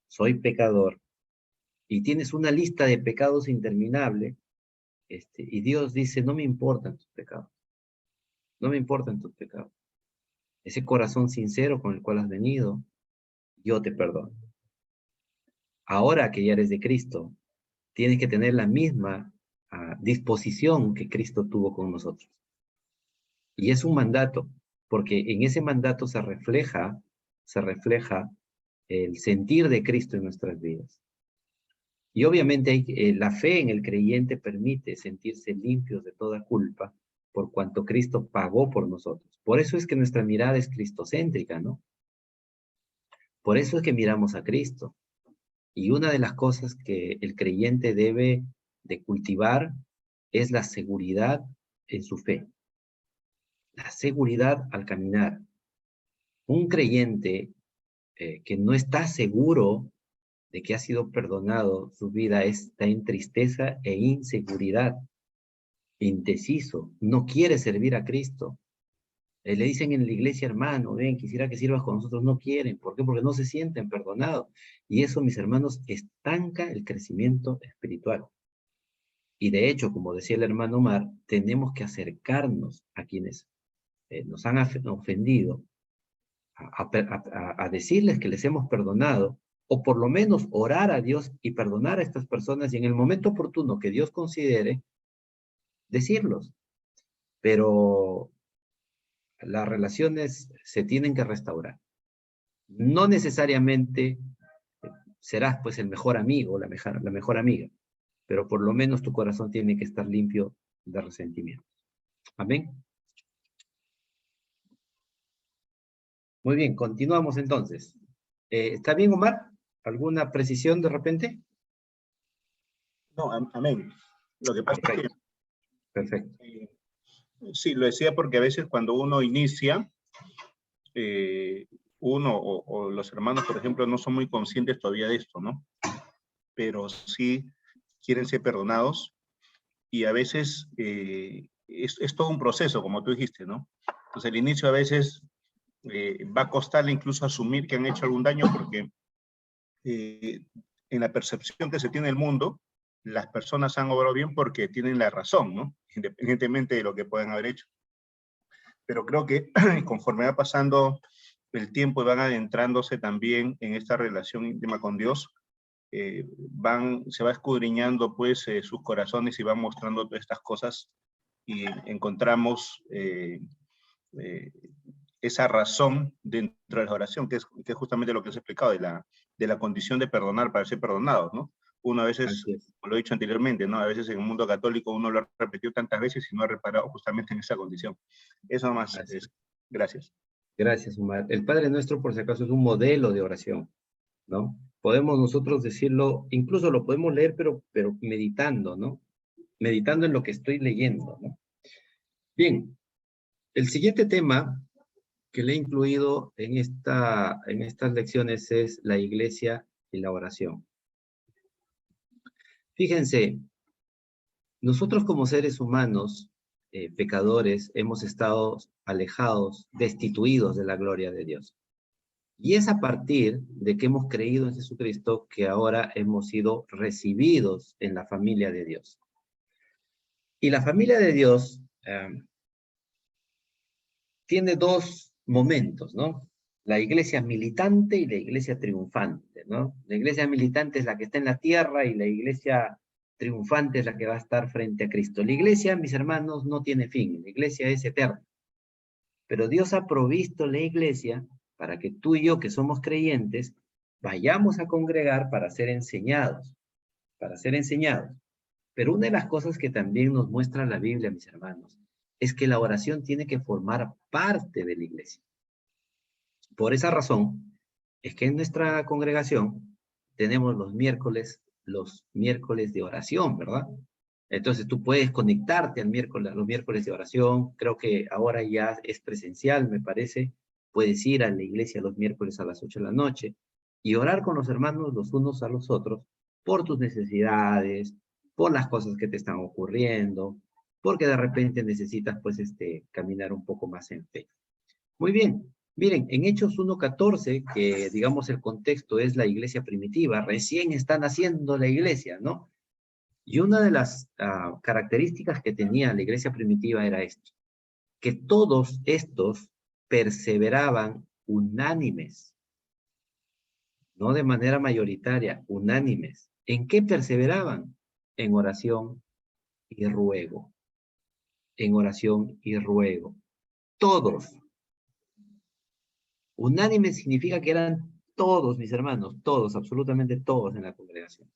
soy pecador, y tienes una lista de pecados interminable, y Dios dice, no me importan tus pecados, no me importan tus pecados. Ese corazón sincero con el cual has venido, yo te perdono. Ahora que ya eres de Cristo, tienes que tener la misma disposición que Cristo tuvo con nosotros. Y es un mandato, porque en ese mandato se refleja el sentir de Cristo en nuestras vidas. Y obviamente la fe en el creyente permite sentirse limpios de toda culpa por cuanto Cristo pagó por nosotros. Por eso es que nuestra mirada es cristocéntrica, ¿no? Por eso es que miramos a Cristo. Y una de las cosas que el creyente debe de cultivar es la seguridad en su fe. La seguridad al caminar. Un creyente que no está seguro de que ha sido perdonado, su vida está en tristeza e inseguridad, indeciso, no quiere servir a Cristo. Le dicen en la iglesia, hermano, ven, quisiera que sirvas con nosotros, no quieren. ¿Por qué? Porque no se sienten perdonados. Y eso, mis hermanos, estanca el crecimiento espiritual. Y de hecho, como decía el hermano Omar, tenemos que acercarnos a quienes nos han ofendido, a decirles que les hemos perdonado, o por lo menos orar a Dios y perdonar a estas personas, y en el momento oportuno que Dios considere, decirlos. Pero las relaciones se tienen que restaurar. No necesariamente serás pues el mejor amigo, la mejor amiga, pero por lo menos tu corazón tiene que estar limpio de resentimiento. Amén. Muy bien, continuamos entonces. ¿Está bien, Omar? ¿Alguna precisión de repente? No, amén. Lo que pasa es que... Perfecto. Sí, lo decía porque a veces cuando uno inicia, uno o los hermanos, por ejemplo, no son muy conscientes todavía de esto, ¿no? Pero sí quieren ser perdonados y a veces es todo un proceso, como tú dijiste, ¿no? Entonces el inicio a veces va a costarle incluso asumir que han hecho algún daño porque en la percepción que se tiene del mundo, las personas han obrado bien porque tienen la razón, ¿no? Independientemente de lo que puedan haber hecho. Pero creo que conforme va pasando el tiempo y van adentrándose también en esta relación íntima con Dios, se va escudriñando pues sus corazones y van mostrando todas estas cosas y encontramos esa razón dentro de la oración, que es justamente lo que os he explicado, de la condición de perdonar para ser perdonados, ¿no? Uno a veces, como lo he dicho anteriormente, ¿no? A veces en el mundo católico uno lo ha repetido tantas veces y no ha reparado justamente en esa condición. Eso más es. Gracias. Gracias, Omar. El Padre Nuestro, por si acaso, es un modelo de oración, ¿no? Podemos nosotros decirlo, incluso lo podemos leer, pero meditando, ¿no? Meditando en lo que estoy leyendo, ¿no? Bien, el siguiente tema que le he incluido en estas lecciones es la iglesia y la oración. Fíjense, nosotros como seres humanos, pecadores, hemos estado alejados, destituidos de la gloria de Dios. Y es a partir de que hemos creído en Jesucristo que ahora hemos sido recibidos en la familia de Dios. Y la familia de Dios tiene dos momentos, ¿no? La iglesia militante y la iglesia triunfante, ¿no? La iglesia militante es la que está en la tierra y la iglesia triunfante es la que va a estar frente a Cristo. La iglesia, mis hermanos, no tiene fin, la iglesia es eterna. Pero Dios ha provisto la iglesia para que tú y yo, que somos creyentes, vayamos a congregar para ser enseñados, para ser enseñados. Pero una de las cosas que también nos muestra la Biblia, mis hermanos, es que la oración tiene que formar parte de la iglesia. Por esa razón, es que en nuestra congregación tenemos los miércoles de oración, ¿verdad? Entonces tú puedes conectarte al miércoles, a los miércoles de oración. Creo que ahora ya es presencial, me parece. Puedes ir a la iglesia los miércoles a las 8 de la noche y orar con los hermanos los unos a los otros por tus necesidades, por las cosas que te están ocurriendo, porque de repente necesitas pues caminar un poco más en fe. Muy bien. Miren, en Hechos 1:14, que digamos el contexto es la iglesia primitiva, recién están haciendo la iglesia, ¿no? Y una de las características que tenía la iglesia primitiva era esto, que todos estos perseveraban unánimes, no de manera mayoritaria, unánimes. ¿En qué perseveraban? En oración y ruego. En oración y ruego. Todos. Unánime significa que eran todos, mis hermanos, todos, absolutamente todos en la congregación.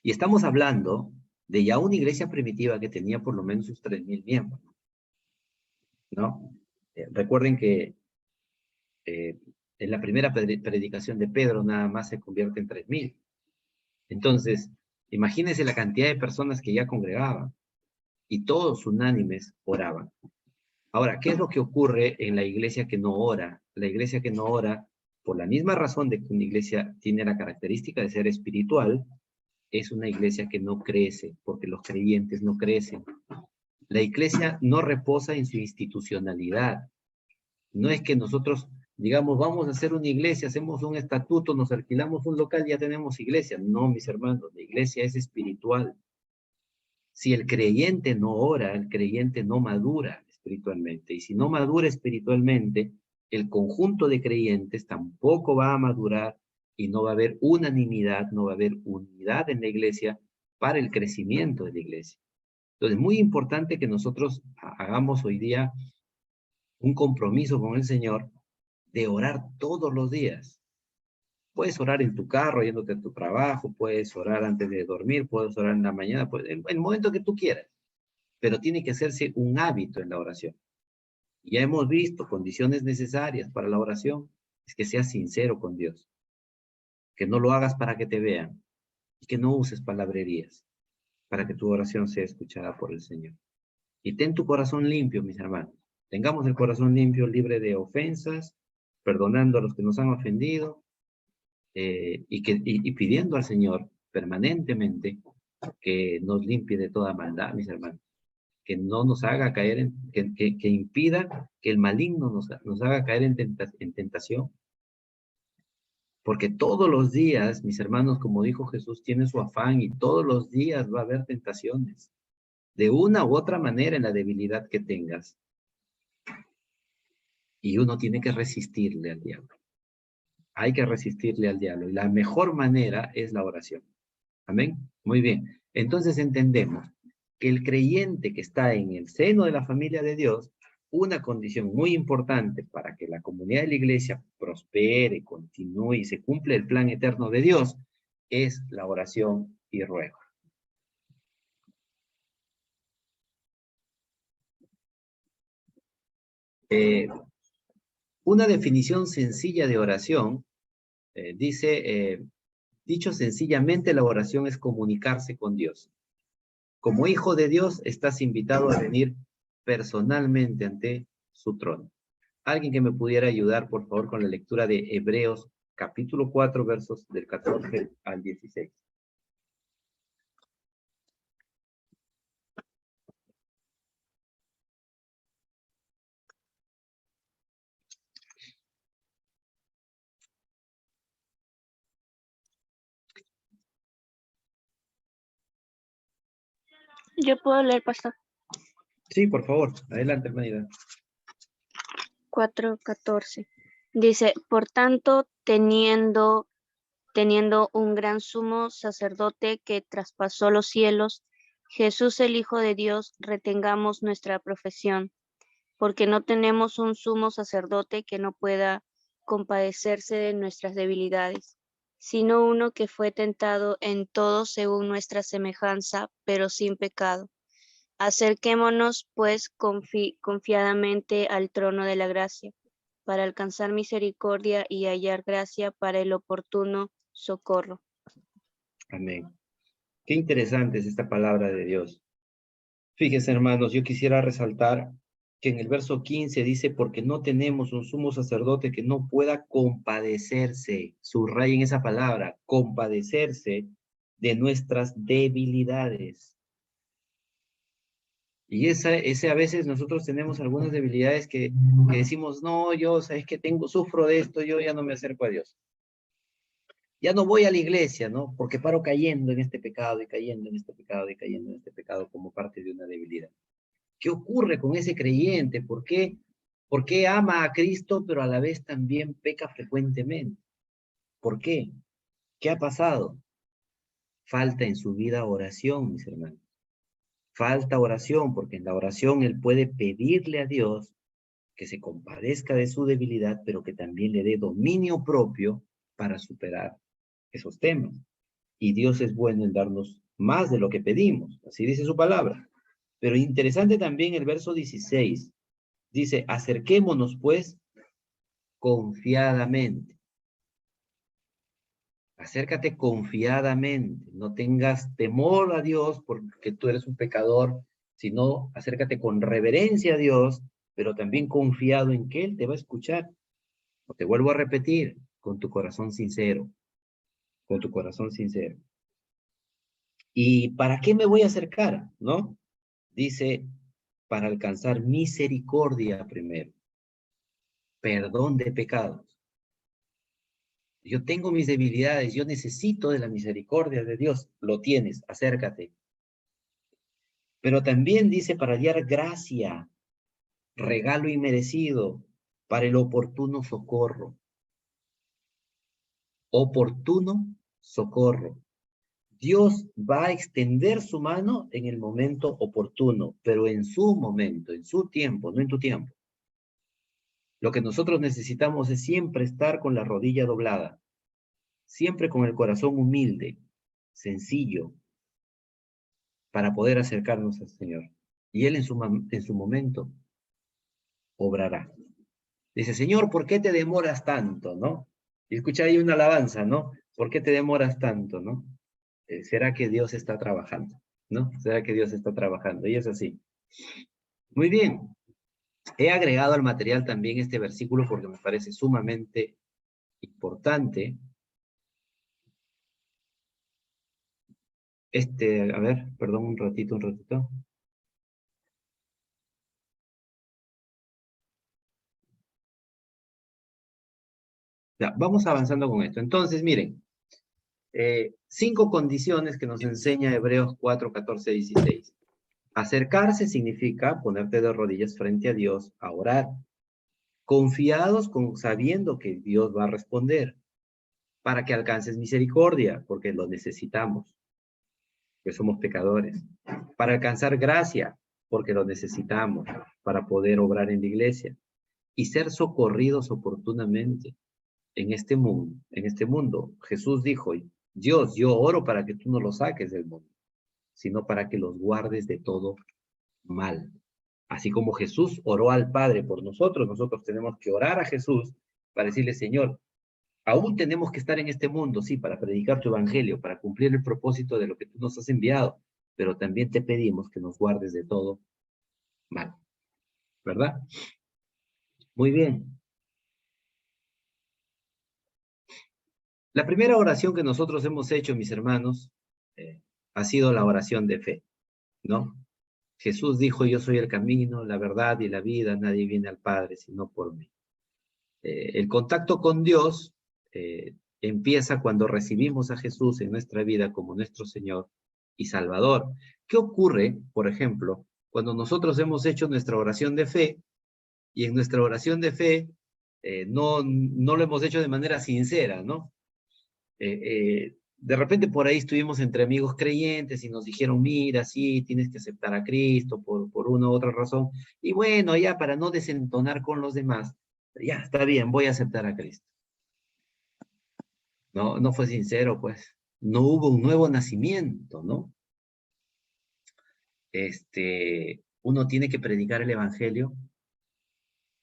Y estamos hablando de ya una iglesia primitiva que tenía por lo menos sus 3,000 miembros, ¿no? Recuerden que en la primera predicación de Pedro nada más se convierte en 3,000. Entonces, imagínense la cantidad de personas que ya congregaban y todos unánimes oraban. Ahora, ¿qué es lo que ocurre en la iglesia que no ora? La iglesia que no ora, por la misma razón de que una iglesia tiene la característica de ser espiritual, es una iglesia que no crece, porque los creyentes no crecen. La iglesia no reposa en su institucionalidad. No es que nosotros, digamos, vamos a hacer una iglesia, hacemos un estatuto, nos alquilamos un local, ya tenemos iglesia. No, mis hermanos, la iglesia es espiritual. Si el creyente no ora, el creyente no madura espiritualmente. Y si no madura espiritualmente, el conjunto de creyentes tampoco va a madurar y no va a haber unanimidad, no va a haber unidad en la iglesia para el crecimiento de la iglesia. Entonces, es muy importante que nosotros hagamos hoy día un compromiso con el Señor de orar todos los días. Puedes orar en tu carro, yéndote a tu trabajo, puedes orar antes de dormir, puedes orar en la mañana, en el momento que tú quieras. Pero tiene que hacerse un hábito en la oración. Ya hemos visto condiciones necesarias para la oración, es que seas sincero con Dios, que no lo hagas para que te vean y que no uses palabrerías para que tu oración sea escuchada por el Señor. Y ten tu corazón limpio, mis hermanos. Tengamos el corazón limpio, libre de ofensas, perdonando a los que nos han ofendido y pidiendo al Señor permanentemente que nos limpie de toda maldad, mis hermanos. Que no nos haga caer que impida que el maligno nos haga caer en tentación. Porque todos los días, mis hermanos, como dijo Jesús, tiene su afán y todos los días va a haber tentaciones. De una u otra manera en la debilidad que tengas. Y uno tiene que resistirle al diablo. Hay que resistirle al diablo. Y la mejor manera es la oración. Amén. Muy bien. Entonces entendemos que el creyente que está en el seno de la familia de Dios, una condición muy importante para que la comunidad de la iglesia prospere, continúe y se cumpla el plan eterno de Dios, es la oración y ruego. Una definición sencilla de oración dice, dicho sencillamente, la oración es comunicarse con Dios. Como hijo de Dios, estás invitado a venir personalmente ante su trono. Alguien que me pudiera ayudar, por favor, con la lectura de Hebreos, capítulo 4, versos del 14 al 16. Yo puedo leer, pastor. Sí, por favor, adelante, hermanita. 4:14. Dice, por tanto, teniendo un gran sumo sacerdote que traspasó los cielos, Jesús el Hijo de Dios, retengamos nuestra profesión, porque no tenemos un sumo sacerdote que no pueda compadecerse de nuestras debilidades, sino uno que fue tentado en todo según nuestra semejanza, pero sin pecado. Acerquémonos, pues, confiadamente al trono de la gracia, para alcanzar misericordia y hallar gracia para el oportuno socorro. Amén. Qué interesante es esta palabra de Dios. Fíjense, hermanos, yo quisiera resaltar que en el verso 15 dice, porque no tenemos un sumo sacerdote que no pueda compadecerse, subrayen esa palabra, compadecerse de nuestras debilidades. Y ese a veces nosotros tenemos algunas debilidades que decimos, no, yo, sabes que sufro de esto, yo ya no me acerco a Dios. Ya no voy a la iglesia, ¿no? Porque paro cayendo en este pecado y cayendo en este pecado y cayendo en este pecado como parte de una debilidad. ¿Qué ocurre con ese creyente? ¿Por qué ama a Cristo, pero a la vez también peca frecuentemente? ¿Por qué? ¿Qué ha pasado? Falta en su vida oración, mis hermanos. Falta oración, porque en la oración él puede pedirle a Dios que se compadezca de su debilidad, pero que también le dé dominio propio para superar esos temas. Y Dios es bueno en darnos más de lo que pedimos, así dice su palabra. Pero interesante también el verso 16, dice, acerquémonos pues confiadamente. Acércate confiadamente, no tengas temor a Dios porque tú eres un pecador, sino acércate con reverencia a Dios, pero también confiado en que Él te va a escuchar. O te vuelvo a repetir, con tu corazón sincero, con tu corazón sincero. ¿Y para qué me voy a acercar? ¿No? Dice, para alcanzar misericordia primero, perdón de pecados. Yo tengo mis debilidades, yo necesito de la misericordia de Dios. Lo tienes, acércate. Pero también dice para hallar gracia, regalo inmerecido, para el oportuno socorro. Oportuno socorro. Dios va a extender su mano en el momento oportuno, pero en su momento, en su tiempo, no en tu tiempo. Lo que nosotros necesitamos es siempre estar con la rodilla doblada, siempre con el corazón humilde, sencillo, para poder acercarnos al Señor. Y Él en su momento obrará. Dice, Señor, ¿por qué te demoras tanto, no? Y escucha ahí una alabanza, ¿no? ¿Por qué te demoras tanto, no? ¿Será que Dios está trabajando, no? ¿Será que Dios está trabajando? Y es así. Muy bien. He agregado al material también este versículo porque me parece sumamente importante. A ver, perdón, un ratito. Ya, vamos avanzando con esto. Entonces, miren, 5 condiciones que nos enseña Hebreos 4, 14, 16. Acercarse significa ponerte de rodillas frente a Dios a orar, confiados sabiendo que Dios va a responder, para que alcances misericordia, porque lo necesitamos, que somos pecadores, para alcanzar gracia, porque lo necesitamos, para poder obrar en la iglesia, y ser socorridos oportunamente en este mundo. Jesús dijo, Dios, yo oro para que tú no los saques del mundo, sino para que los guardes de todo mal. Así como Jesús oró al Padre por nosotros, nosotros tenemos que orar a Jesús para decirle, Señor, aún tenemos que estar en este mundo, sí, para predicar tu evangelio, para cumplir el propósito de lo que tú nos has enviado, pero también te pedimos que nos guardes de todo mal, ¿verdad? Muy bien. La primera oración que nosotros hemos hecho, mis hermanos, ha sido la oración de fe, ¿no? Jesús dijo, yo soy el camino, la verdad y la vida, nadie viene al Padre sino por mí. El contacto con Dios empieza cuando recibimos a Jesús en nuestra vida como nuestro Señor y Salvador. ¿Qué ocurre, por ejemplo, cuando nosotros hemos hecho nuestra oración de fe y en nuestra oración de fe no lo hemos hecho de manera sincera, ¿no? De repente por ahí estuvimos entre amigos creyentes y nos dijeron, mira, sí, tienes que aceptar a Cristo por una u otra razón. Y bueno, ya para no desentonar con los demás, Ya, está bien, voy a aceptar a Cristo. No, no fue sincero, pues. No hubo un nuevo nacimiento, ¿no? Uno tiene que predicar el evangelio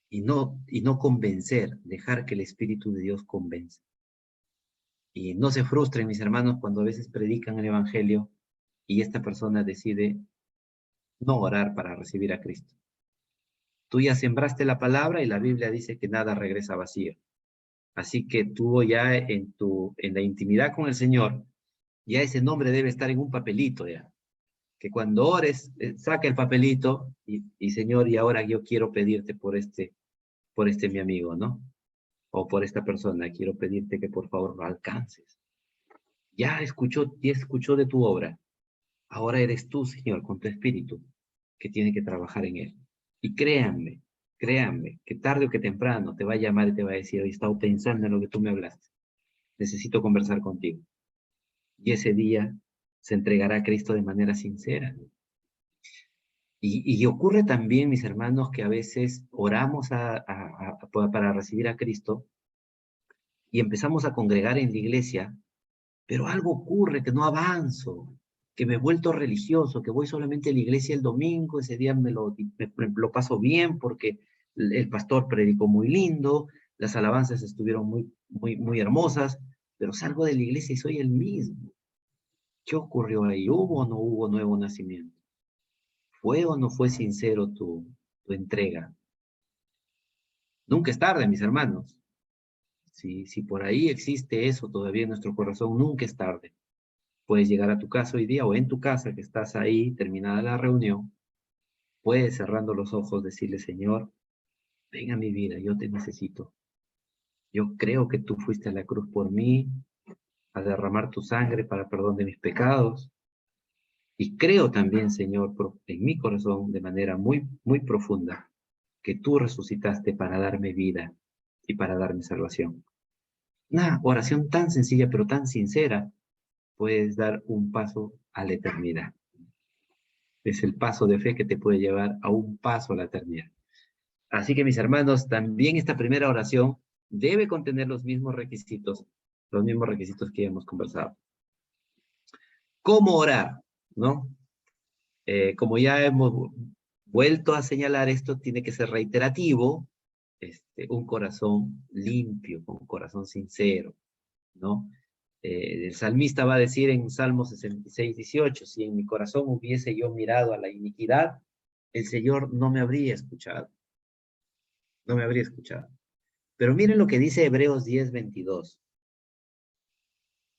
y no convencer, dejar que el Espíritu de Dios convenza. Y no se frustren, mis hermanos, cuando a veces predican el evangelio y esta persona decide no orar para recibir a Cristo. Tú ya sembraste la palabra y la Biblia dice que nada regresa vacío. Así que tú ya en la intimidad con el Señor, ya ese nombre debe estar en un papelito ya. Que cuando ores, saca el papelito y Señor, y ahora yo quiero pedirte por este mi amigo, ¿no? O por esta persona, quiero pedirte que por favor lo alcances. Ya escuchó de tu obra. Ahora eres tú, Señor, con tu espíritu, que tiene que trabajar en él. Y créanme, que tarde o que temprano te va a llamar y te va a decir, hoy he estado pensando en lo que tú me hablaste. Necesito conversar contigo. Y ese día se entregará a Cristo de manera sincera. Y ocurre también, mis hermanos, que a veces oramos para recibir a Cristo y empezamos a congregar en la iglesia, pero algo ocurre, que no avanzo, que me he vuelto religioso, que voy solamente a la iglesia el domingo, ese día me lo paso bien porque el pastor predicó muy lindo, las alabanzas estuvieron muy hermosas, pero salgo de la iglesia y soy el mismo. ¿Qué ocurrió ahí? ¿Hubo o no hubo nuevo nacimiento? ¿Fue o no fue sincero tu entrega? Nunca es tarde, mis hermanos. Si por ahí existe eso todavía en nuestro corazón, nunca es tarde. Puedes llegar a tu casa hoy día o en tu casa que estás ahí, terminada la reunión, puedes cerrando los ojos decirle, Señor, ven a mi vida, yo te necesito. Yo creo que tú fuiste a la cruz por mí, a derramar tu sangre para perdón de mis pecados. Y creo también, Señor, en mi corazón, de manera muy profunda, que tú resucitaste para darme vida y para darme salvación. Una oración tan sencilla pero tan sincera, puedes dar un paso a la eternidad. Es el paso de fe que te puede llevar a un paso a la eternidad. Así que mis hermanos, también esta primera oración debe contener los mismos requisitos que ya hemos conversado. ¿Cómo orar? ¿No? Como ya hemos vuelto a señalar, esto tiene que ser reiterativo, un corazón limpio, con un corazón sincero, ¿no? El salmista va a decir en Salmo 66, 18, si en mi corazón hubiese yo mirado a la iniquidad, el Señor no me habría escuchado. No me habría escuchado. Pero miren lo que dice Hebreos 10, 22.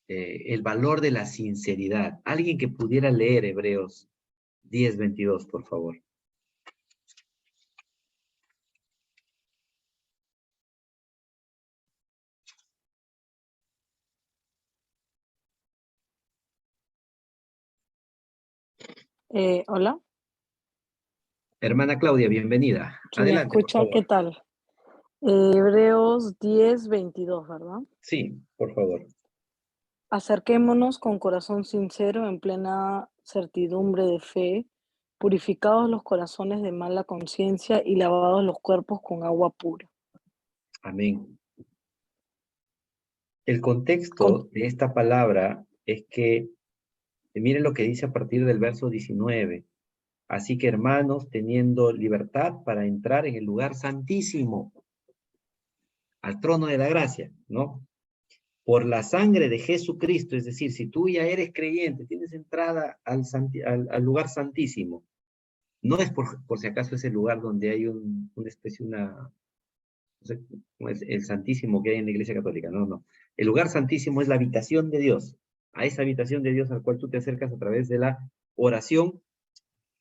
El valor de la sinceridad. Alguien que pudiera leer Hebreos 10, 22, por favor. Hola, Hermana Claudia, bienvenida. ¿sí me Adelante, por escucha? ¿Qué favor. tal? Hebreos 10:22, ¿verdad? Sí, por favor. Acerquémonos con corazón sincero, en plena certidumbre de fe, purificados los corazones de mala conciencia y lavados los cuerpos con agua pura. Amén. El Con- contexto de esta palabra es que, miren lo que dice a partir del verso 19. Así que, hermanos, teniendo libertad para entrar en el lugar santísimo, al trono de la gracia, ¿no? Por la sangre de Jesucristo, es decir, si tú ya eres creyente, tienes entrada al lugar santísimo. No es por si acaso ese lugar donde hay una especie, no sé, como es el santísimo que hay en la Iglesia Católica, no. El lugar santísimo es la habitación de Dios, a esa habitación de Dios al cual tú te acercas a través de la oración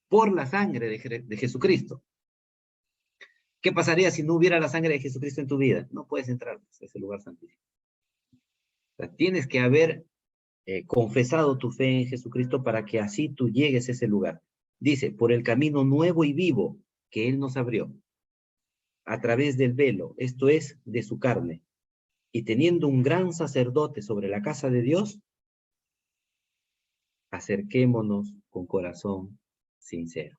por la sangre de Jesucristo. ¿Qué pasaría si no hubiera la sangre de Jesucristo en tu vida? No puedes entrar a ese lugar santísimo. O sea, tienes que haber confesado tu fe en Jesucristo para que así tú llegues a ese lugar. Dice, por el camino nuevo y vivo que Él nos abrió, a través del velo, esto es, de su carne, y teniendo un gran sacerdote sobre la casa de Dios, acerquémonos con corazón sincero.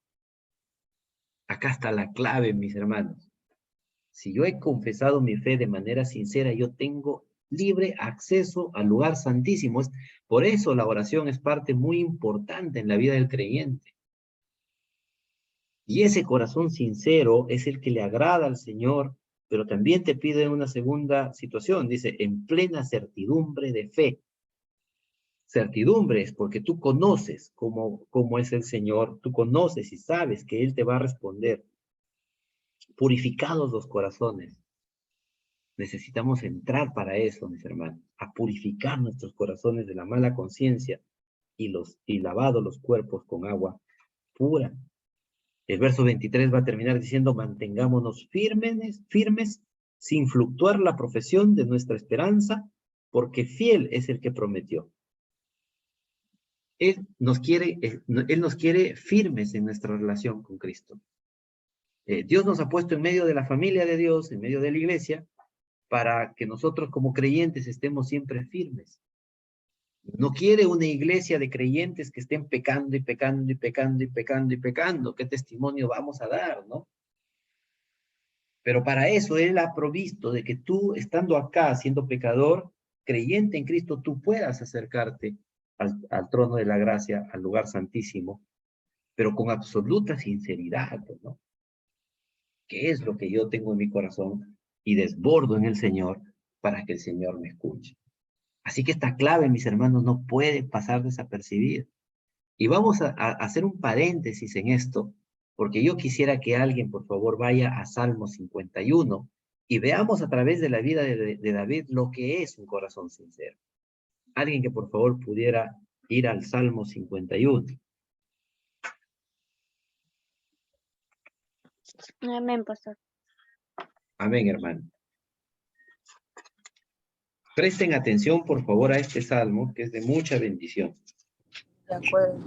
Acá está la clave, mis hermanos. Si yo he confesado mi fe de manera sincera, yo tengo libre acceso al lugar santísimo. Por eso la oración es parte muy importante en la vida del creyente. Y ese corazón sincero es el que le agrada al Señor, pero también te pide una segunda situación. Dice, en plena certidumbre de fe. Certidumbre es porque tú conoces cómo es el Señor, tú conoces y sabes que Él te va a responder. Purificados los corazones. Necesitamos entrar para eso, mis hermanos, a purificar nuestros corazones de la mala conciencia y lavados los cuerpos con agua pura. El verso 23 va a terminar diciendo, mantengámonos firmes, sin fluctuar la profesión de nuestra esperanza, porque fiel es el que prometió. Él nos quiere firmes en nuestra relación con Cristo. Dios nos ha puesto en medio de la familia de Dios, en medio de la iglesia, para que nosotros como creyentes estemos siempre firmes. No quiere una iglesia de creyentes que estén pecando y pecando y pecando y pecando y pecando. ¿Qué testimonio vamos a dar, no? Pero para eso Él ha provisto de que tú, estando acá, siendo pecador, creyente en Cristo, tú puedas acercarte al trono de la gracia, al lugar santísimo, pero con absoluta sinceridad, ¿no? ¿Qué es lo que yo tengo en mi corazón? Y desbordo en el Señor para que el Señor me escuche. Así que esta clave, mis hermanos, no puede pasar desapercibida. Y vamos a hacer un paréntesis en esto, porque yo quisiera que alguien, por favor, vaya a Salmo 51 y veamos a través de la vida de David lo que es un corazón sincero. Alguien que, por favor, pudiera ir al Salmo 51. Amén, pastor. Amén, hermano. Presten atención, por favor, a este salmo, que es de mucha bendición. De acuerdo.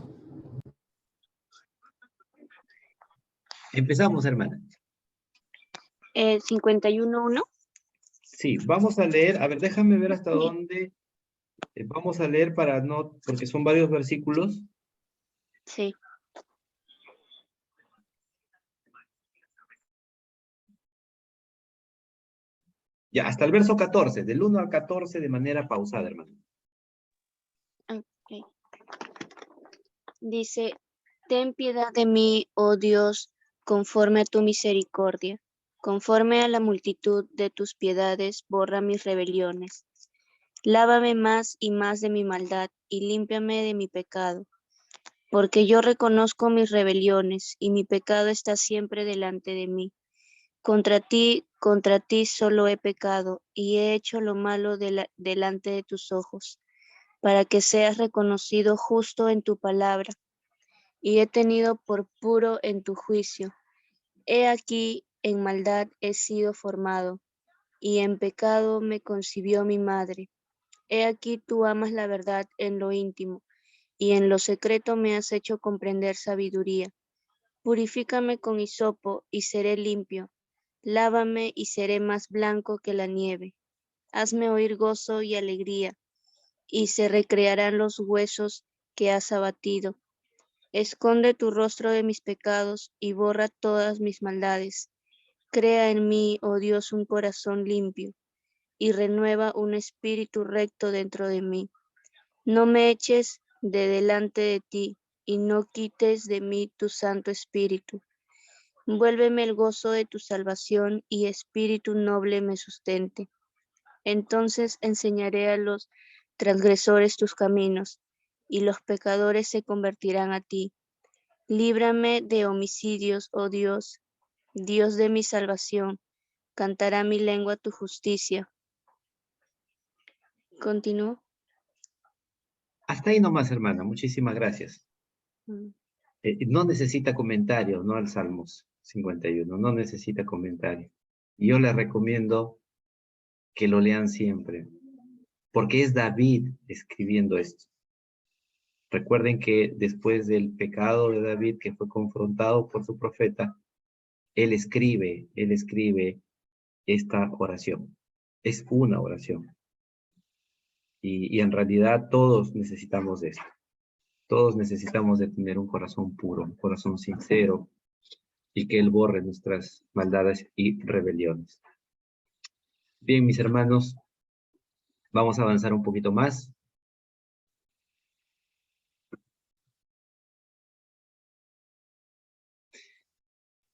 Empezamos, hermana. 51:1. Sí, vamos a leer, a ver, déjame ver hasta dónde vamos a leer para no, porque son varios versículos. Sí. Ya, hasta el verso 14, del 1 al 14 de manera pausada, hermano. Okay. Dice, ten piedad de mí, oh Dios, conforme a tu misericordia. Conforme a la multitud de tus piedades, borra mis rebeliones. Lávame más y más de mi maldad y límpiame de mi pecado. Porque yo reconozco mis rebeliones y mi pecado está siempre delante de mí. Contra ti solo he pecado y he hecho lo malo delante de tus ojos, para que seas reconocido justo en tu palabra, y he tenido por puro en tu juicio. He aquí, en maldad he sido formado, y en pecado me concibió mi madre. He aquí tú amas la verdad en lo íntimo, y en lo secreto me has hecho comprender sabiduría. Purifícame con hisopo y seré limpio. Lávame y seré más blanco que la nieve. Hazme oír gozo y alegría, y se recrearán los huesos que has abatido. Esconde tu rostro de mis pecados y borra todas mis maldades. Crea en mí, oh Dios, un corazón limpio, y renueva un espíritu recto dentro de mí. No me eches de delante de ti, y no quites de mí tu Santo Espíritu. Vuélveme el gozo de tu salvación, y espíritu noble me sustente. Entonces enseñaré a los transgresores tus caminos, y los pecadores se convertirán a ti. Líbrame de homicidios, oh Dios, Dios de mi salvación. Cantará mi lengua tu justicia. ¿Continúo? Hasta ahí nomás, hermana. Muchísimas gracias. No necesita comentario, ¿no? Al Salmos 51. No necesita comentario. Y yo les recomiendo que lo lean siempre, porque es David escribiendo esto. Recuerden que después del pecado de David, que fue confrontado por su profeta, él escribe esta oración. Es una oración. Y en realidad todos necesitamos de esto. Todos necesitamos de tener un corazón puro, un corazón sincero, y que Él borre nuestras maldades y rebeliones. Bien, mis hermanos, vamos a avanzar un poquito más.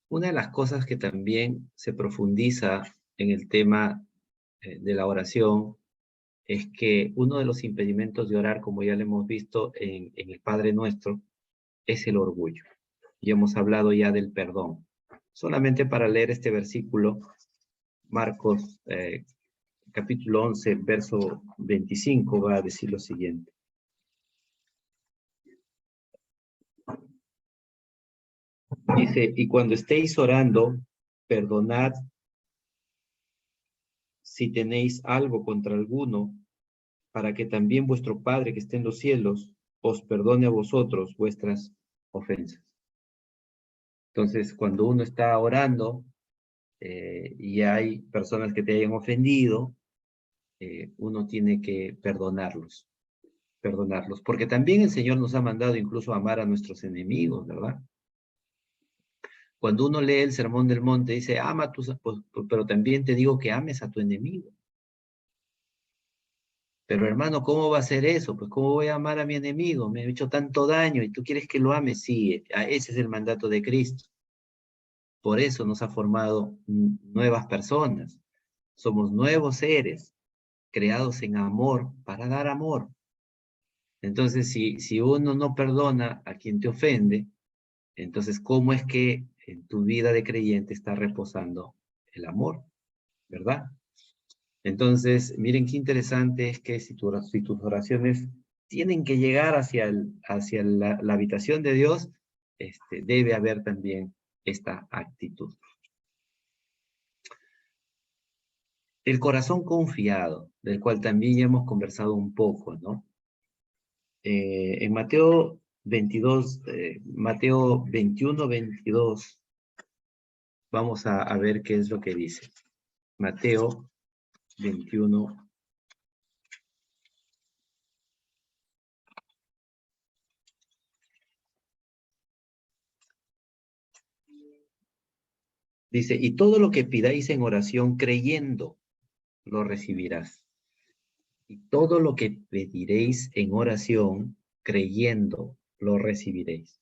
Una de las cosas que también se profundiza en el tema de la oración es que uno de los impedimentos de orar, como ya lo hemos visto en el Padre Nuestro, es el orgullo. Y hemos hablado ya del perdón. Solamente para leer este versículo, Marcos capítulo 11, verso 25, va a decir lo siguiente. Dice, y cuando estéis orando, perdonad si tenéis algo contra alguno, para que también vuestro Padre que está en los cielos os perdone a vosotros vuestras ofensas. Entonces, cuando uno está orando y hay personas que te hayan ofendido, uno tiene que perdonarlos, porque también el Señor nos ha mandado incluso a amar a nuestros enemigos, ¿verdad? Cuando uno lee el Sermón del Monte, dice, ama a tus, pero también te digo que ames a tu enemigo. Pero hermano, ¿cómo va a ser eso? Pues ¿cómo voy a amar a mi enemigo? Me ha hecho tanto daño y tú quieres que lo ame. Sí, ese es el mandato de Cristo. Por eso nos ha formado nuevas personas. Somos nuevos seres creados en amor para dar amor. Entonces, si uno no perdona a quien te ofende, entonces, ¿cómo es que en tu vida de creyente está reposando el amor? ¿Verdad? Entonces, miren qué interesante es que si tus oraciones tienen que llegar hacia la habitación de Dios, debe haber también esta actitud. El corazón confiado, del cual también ya hemos conversado un poco, ¿no? En Mateo 22, Mateo 21, 22, vamos a ver qué es lo que dice. Mateo 21. Dice, y todo lo que pidáis en oración creyendo, lo recibirás. Y todo lo que pediréis en oración, creyendo, lo recibiréis.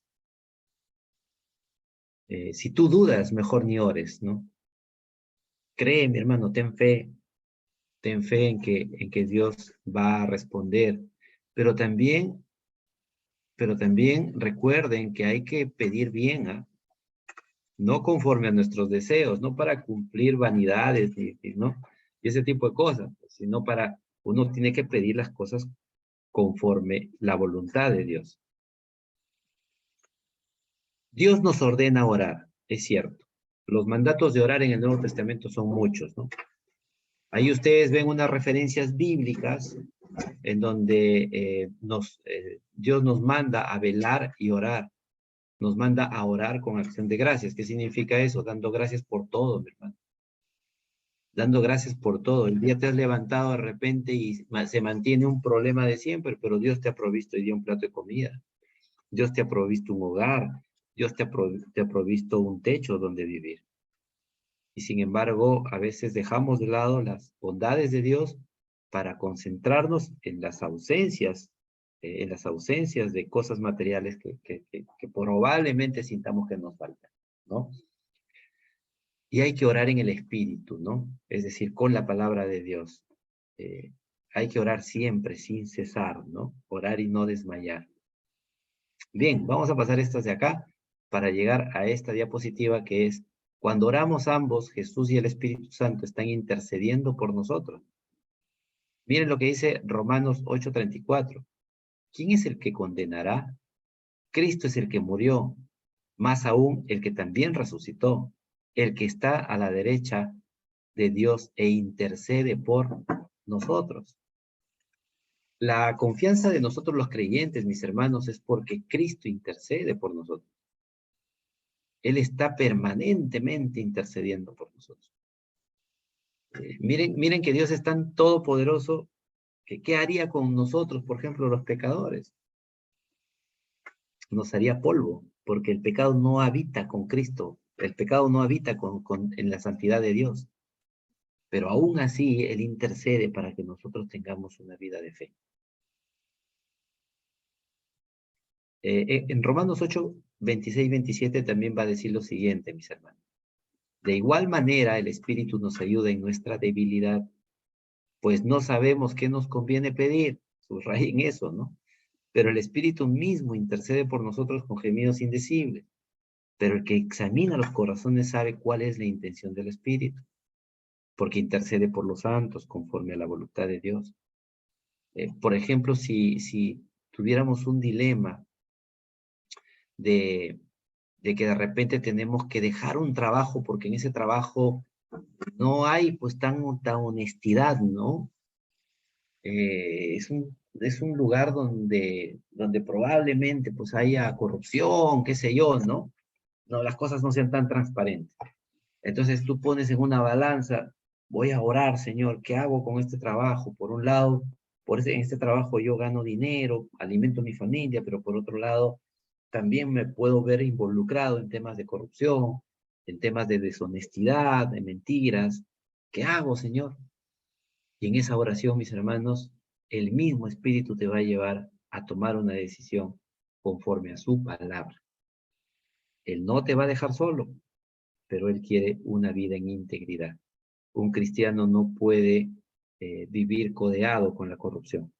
Si tú dudas, mejor ni ores, ¿no? Cree, mi hermano, ten fe en que Dios va a responder. Pero también recuerden que hay que pedir bien, ¿ah? No conforme a nuestros deseos, no para cumplir vanidades, ¿no? Y ese tipo de cosas, sino uno tiene que pedir las cosas conforme la voluntad de Dios. Dios nos ordena orar, es cierto. Los mandatos de orar en el Nuevo Testamento son muchos, ¿no? Ahí ustedes ven unas referencias bíblicas en donde Dios nos manda a velar y orar. Nos manda a orar con acción de gracias. ¿Qué significa eso? Dando gracias por todo, mi hermano. Dando gracias por todo. El día te has levantado de repente y se mantiene un problema de siempre, pero Dios te ha provisto y dio un plato de comida. Dios te ha provisto un hogar. Dios te ha provisto un techo donde vivir. Y sin embargo, a veces dejamos de lado las bondades de Dios para concentrarnos en las ausencias de cosas materiales que probablemente sintamos que nos faltan, ¿no? Y hay que orar en el Espíritu, ¿no? Es decir, con la palabra de Dios. Hay que orar siempre, sin cesar, ¿no? Orar y no desmayar. Bien, vamos a pasar estas de acá para llegar a esta diapositiva que es, cuando oramos ambos, Jesús y el Espíritu Santo están intercediendo por nosotros. Miren lo que dice Romanos 8:34. ¿Quién es el que condenará? Cristo es el que murió, más aún el que también resucitó, el que está a la derecha de Dios e intercede por nosotros. La confianza de nosotros los creyentes, mis hermanos, es porque Cristo intercede por nosotros. Él está permanentemente intercediendo por nosotros. Miren que Dios es tan todopoderoso que ¿qué haría con nosotros, por ejemplo, los pecadores? Nos haría polvo, porque el pecado no habita con Cristo El pecado no habita en la santidad de Dios. Pero aún así, Él intercede para que nosotros tengamos una vida de fe. En Romanos 8, 26, 27 también va a decir lo siguiente, mis hermanos. De igual manera, el Espíritu nos ayuda en nuestra debilidad, pues no sabemos qué nos conviene pedir. Subrayen eso, ¿no? Pero el Espíritu mismo intercede por nosotros con gemidos indecibles. Pero el que examina los corazones sabe cuál es la intención del Espíritu, porque intercede por los santos conforme a la voluntad de Dios. Por ejemplo, si tuviéramos un dilema de que de repente tenemos que dejar un trabajo porque en ese trabajo no hay pues tanta honestidad, ¿no? Es un lugar donde probablemente pues haya corrupción, qué sé yo, ¿no? No, las cosas no sean tan transparentes. Entonces tú pones en una balanza, voy a orar, Señor, ¿qué hago con este trabajo? Por un lado, en este trabajo yo gano dinero, alimento a mi familia, pero por otro lado, también me puedo ver involucrado en temas de corrupción, en temas de deshonestidad, de mentiras. ¿Qué hago, Señor? Y en esa oración, mis hermanos, el mismo Espíritu te va a llevar a tomar una decisión conforme a su palabra. Él no te va a dejar solo, pero Él quiere una vida en integridad. Un cristiano no puede vivir codeado con la corrupción,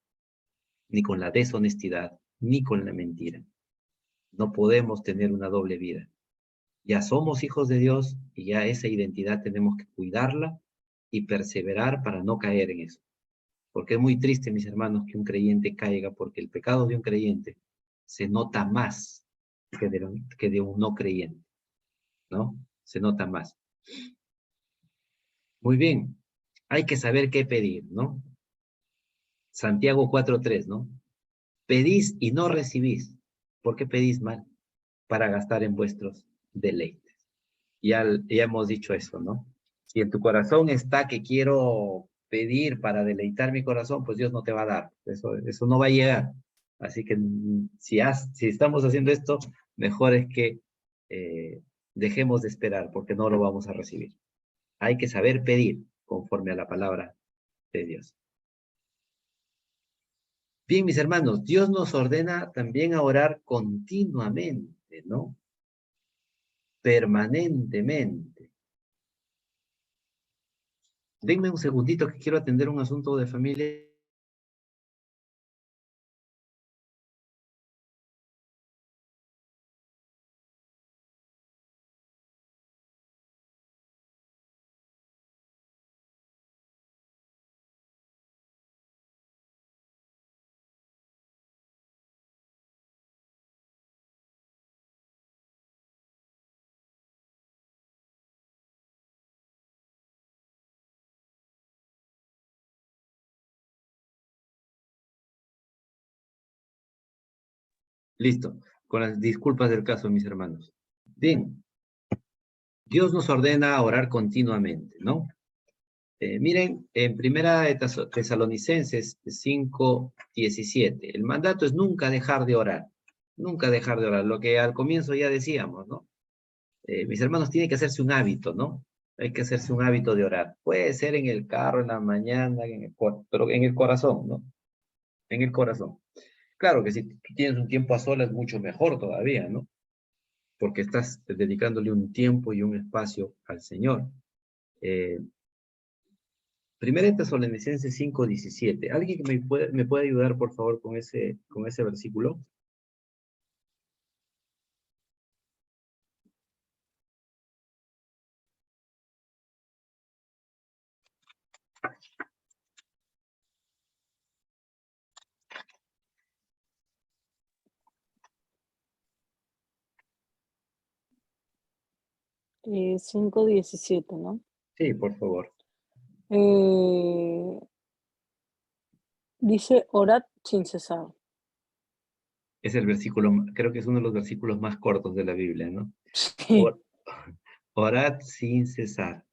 ni con la deshonestidad, ni con la mentira. No podemos tener una doble vida. Ya somos hijos de Dios y ya esa identidad tenemos que cuidarla y perseverar para no caer en eso. Porque es muy triste, mis hermanos, que un creyente caiga, porque el pecado de un creyente se nota más que de un no creyente, ¿no? Se nota más. Muy bien, hay que saber qué pedir, ¿no? Santiago 4:3, ¿no? Pedís y no recibís. ¿Por qué pedís mal? Para gastar en vuestros deleites. Ya hemos dicho eso, ¿no? Si en tu corazón está que quiero pedir para deleitar mi corazón, pues Dios no te va a dar. Eso no va a llegar. Así que si estamos haciendo esto, mejor es que dejemos de esperar, porque no lo vamos a recibir. Hay que saber pedir conforme a la palabra de Dios. Bien, mis hermanos, Dios nos ordena también a orar continuamente, ¿no? Permanentemente. Denme un segundito que quiero atender un asunto de familia. Listo, con las disculpas del caso, mis hermanos. Bien, Dios nos ordena a orar continuamente, ¿no? Miren, en primera de Tesalonicenses 5:17, el mandato es nunca dejar de orar, nunca dejar de orar, lo que al comienzo ya decíamos, ¿no? Mis hermanos, tiene que hacerse un hábito, ¿no? Hay que hacerse un hábito de orar. Puede ser en el carro, en la mañana, pero en el corazón, ¿no? En el corazón. Claro que si tú tienes un tiempo a solas, mucho mejor todavía, ¿no? Porque estás dedicándole un tiempo y un espacio al Señor. Primera de Tesalonicenses 5:17. ¿Alguien que me puede ayudar, por favor, con ese versículo? Eh, 5:17, ¿no? Sí, por favor. Eh, dice, orad sin cesar. Es el versículo, creo que es uno de los versículos más cortos de la Biblia, ¿no? Sí. Orad sin cesar.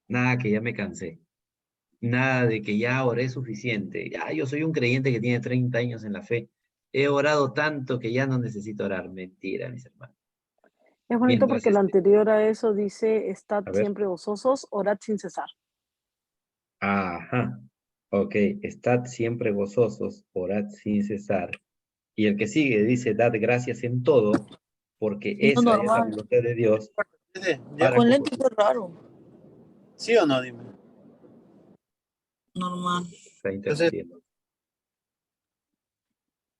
Nada que ya me cansé. Nada de que ya oré suficiente. Ya, yo soy un creyente que tiene 30 años en la fe. He orado tanto que ya no necesito orar. Mentira, mis hermanos. Es bonito Mientras, porque lo anterior a eso dice, estad a ver. siempre gozosos, orad sin cesar. Ajá. Ok, estad siempre gozosos, orad sin cesar. Y el que sigue dice, dad gracias en todo, porque Sí, no, esa es la normal. voluntad de Dios Ya para con con lentes vosotros. es raro. ¿Sí o no? Dime. Normal. Está interrumpiendo.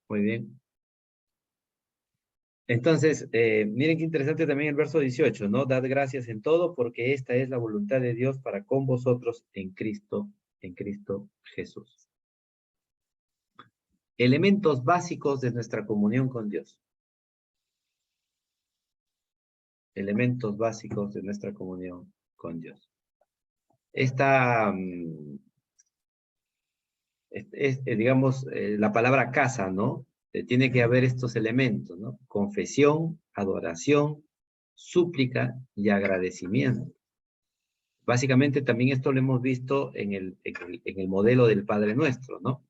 Muy bien. Entonces, miren qué interesante también el verso 18, ¿no? Dad gracias en todo, porque esta es la voluntad de Dios para con vosotros en Cristo Jesús. Elementos básicos de nuestra comunión con Dios. Elementos básicos de nuestra comunión con Dios. Esta digamos, la palabra casa, ¿no? Tiene que haber estos elementos, ¿no? Confesión, adoración, súplica y agradecimiento. Básicamente también esto lo hemos visto en el modelo del Padre Nuestro, ¿no?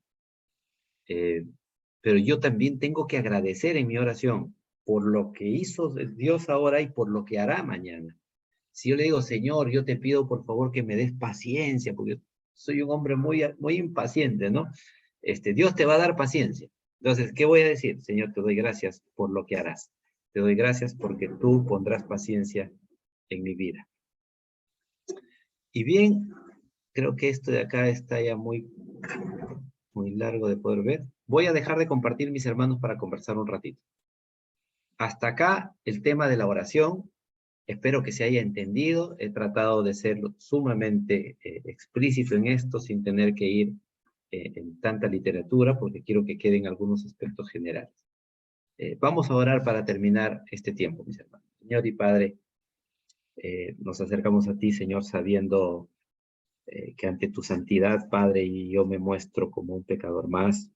Pero yo también tengo que agradecer en mi oración por lo que hizo Dios ahora y por lo que hará mañana. Si yo le digo, Señor, yo te pido por favor que me des paciencia, porque soy un hombre muy, muy impaciente, ¿no? Dios te va a dar paciencia. Entonces, ¿qué voy a decir? Señor, te doy gracias por lo que harás. Te doy gracias porque tú pondrás paciencia en mi vida. Y bien, creo que esto de acá está ya muy largo de poder ver. Voy a dejar de compartir mis hermanos para conversar un ratito. Hasta acá el tema de la oración. Espero que se haya entendido. He tratado de ser sumamente explícito en esto sin tener que ir en tanta literatura porque quiero que queden algunos aspectos generales. Vamos a orar para terminar este tiempo, mis hermanos. Señor y Padre, nos acercamos a ti, Señor, sabiendo que ante tu santidad, Padre, y yo me muestro como un pecador más,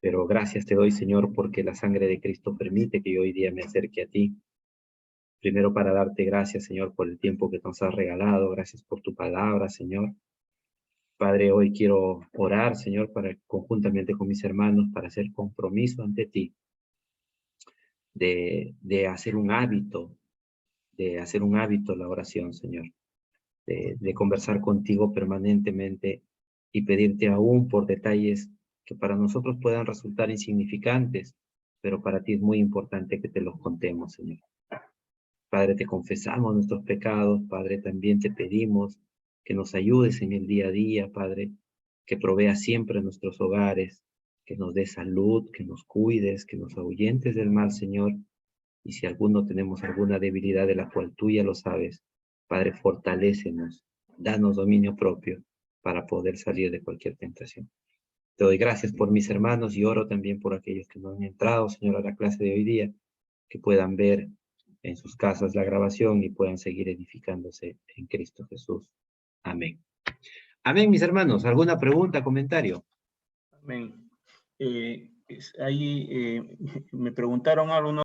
pero gracias te doy, Señor, porque la sangre de Cristo permite que yo hoy día me acerque a ti. Primero para darte gracias, Señor, por el tiempo que nos has regalado. Gracias por tu palabra, Señor. Padre, hoy quiero orar, Señor, conjuntamente con mis hermanos, para hacer compromiso ante ti de hacer un hábito, la oración, Señor. De conversar contigo permanentemente y pedirte aún por detalles que para nosotros puedan resultar insignificantes, pero para ti es muy importante que te los contemos, Señor. Padre, te confesamos nuestros pecados. Padre, también te pedimos que nos ayudes en el día a día, Padre, que proveas siempre nuestros hogares, que nos des salud, que nos cuides, que nos ahuyentes del mal, Señor. Y si alguno tenemos alguna debilidad de la cual tú ya lo sabes, Padre, fortalécenos, danos dominio propio para poder salir de cualquier tentación. Te doy gracias por mis hermanos y oro también por aquellos que no han entrado, Señor, a la clase de hoy día, que puedan ver en sus casas la grabación y puedan seguir edificándose en Cristo Jesús. Amén. Amén, mis hermanos. ¿Alguna pregunta, comentario? Amén. Ahí me preguntaron algo,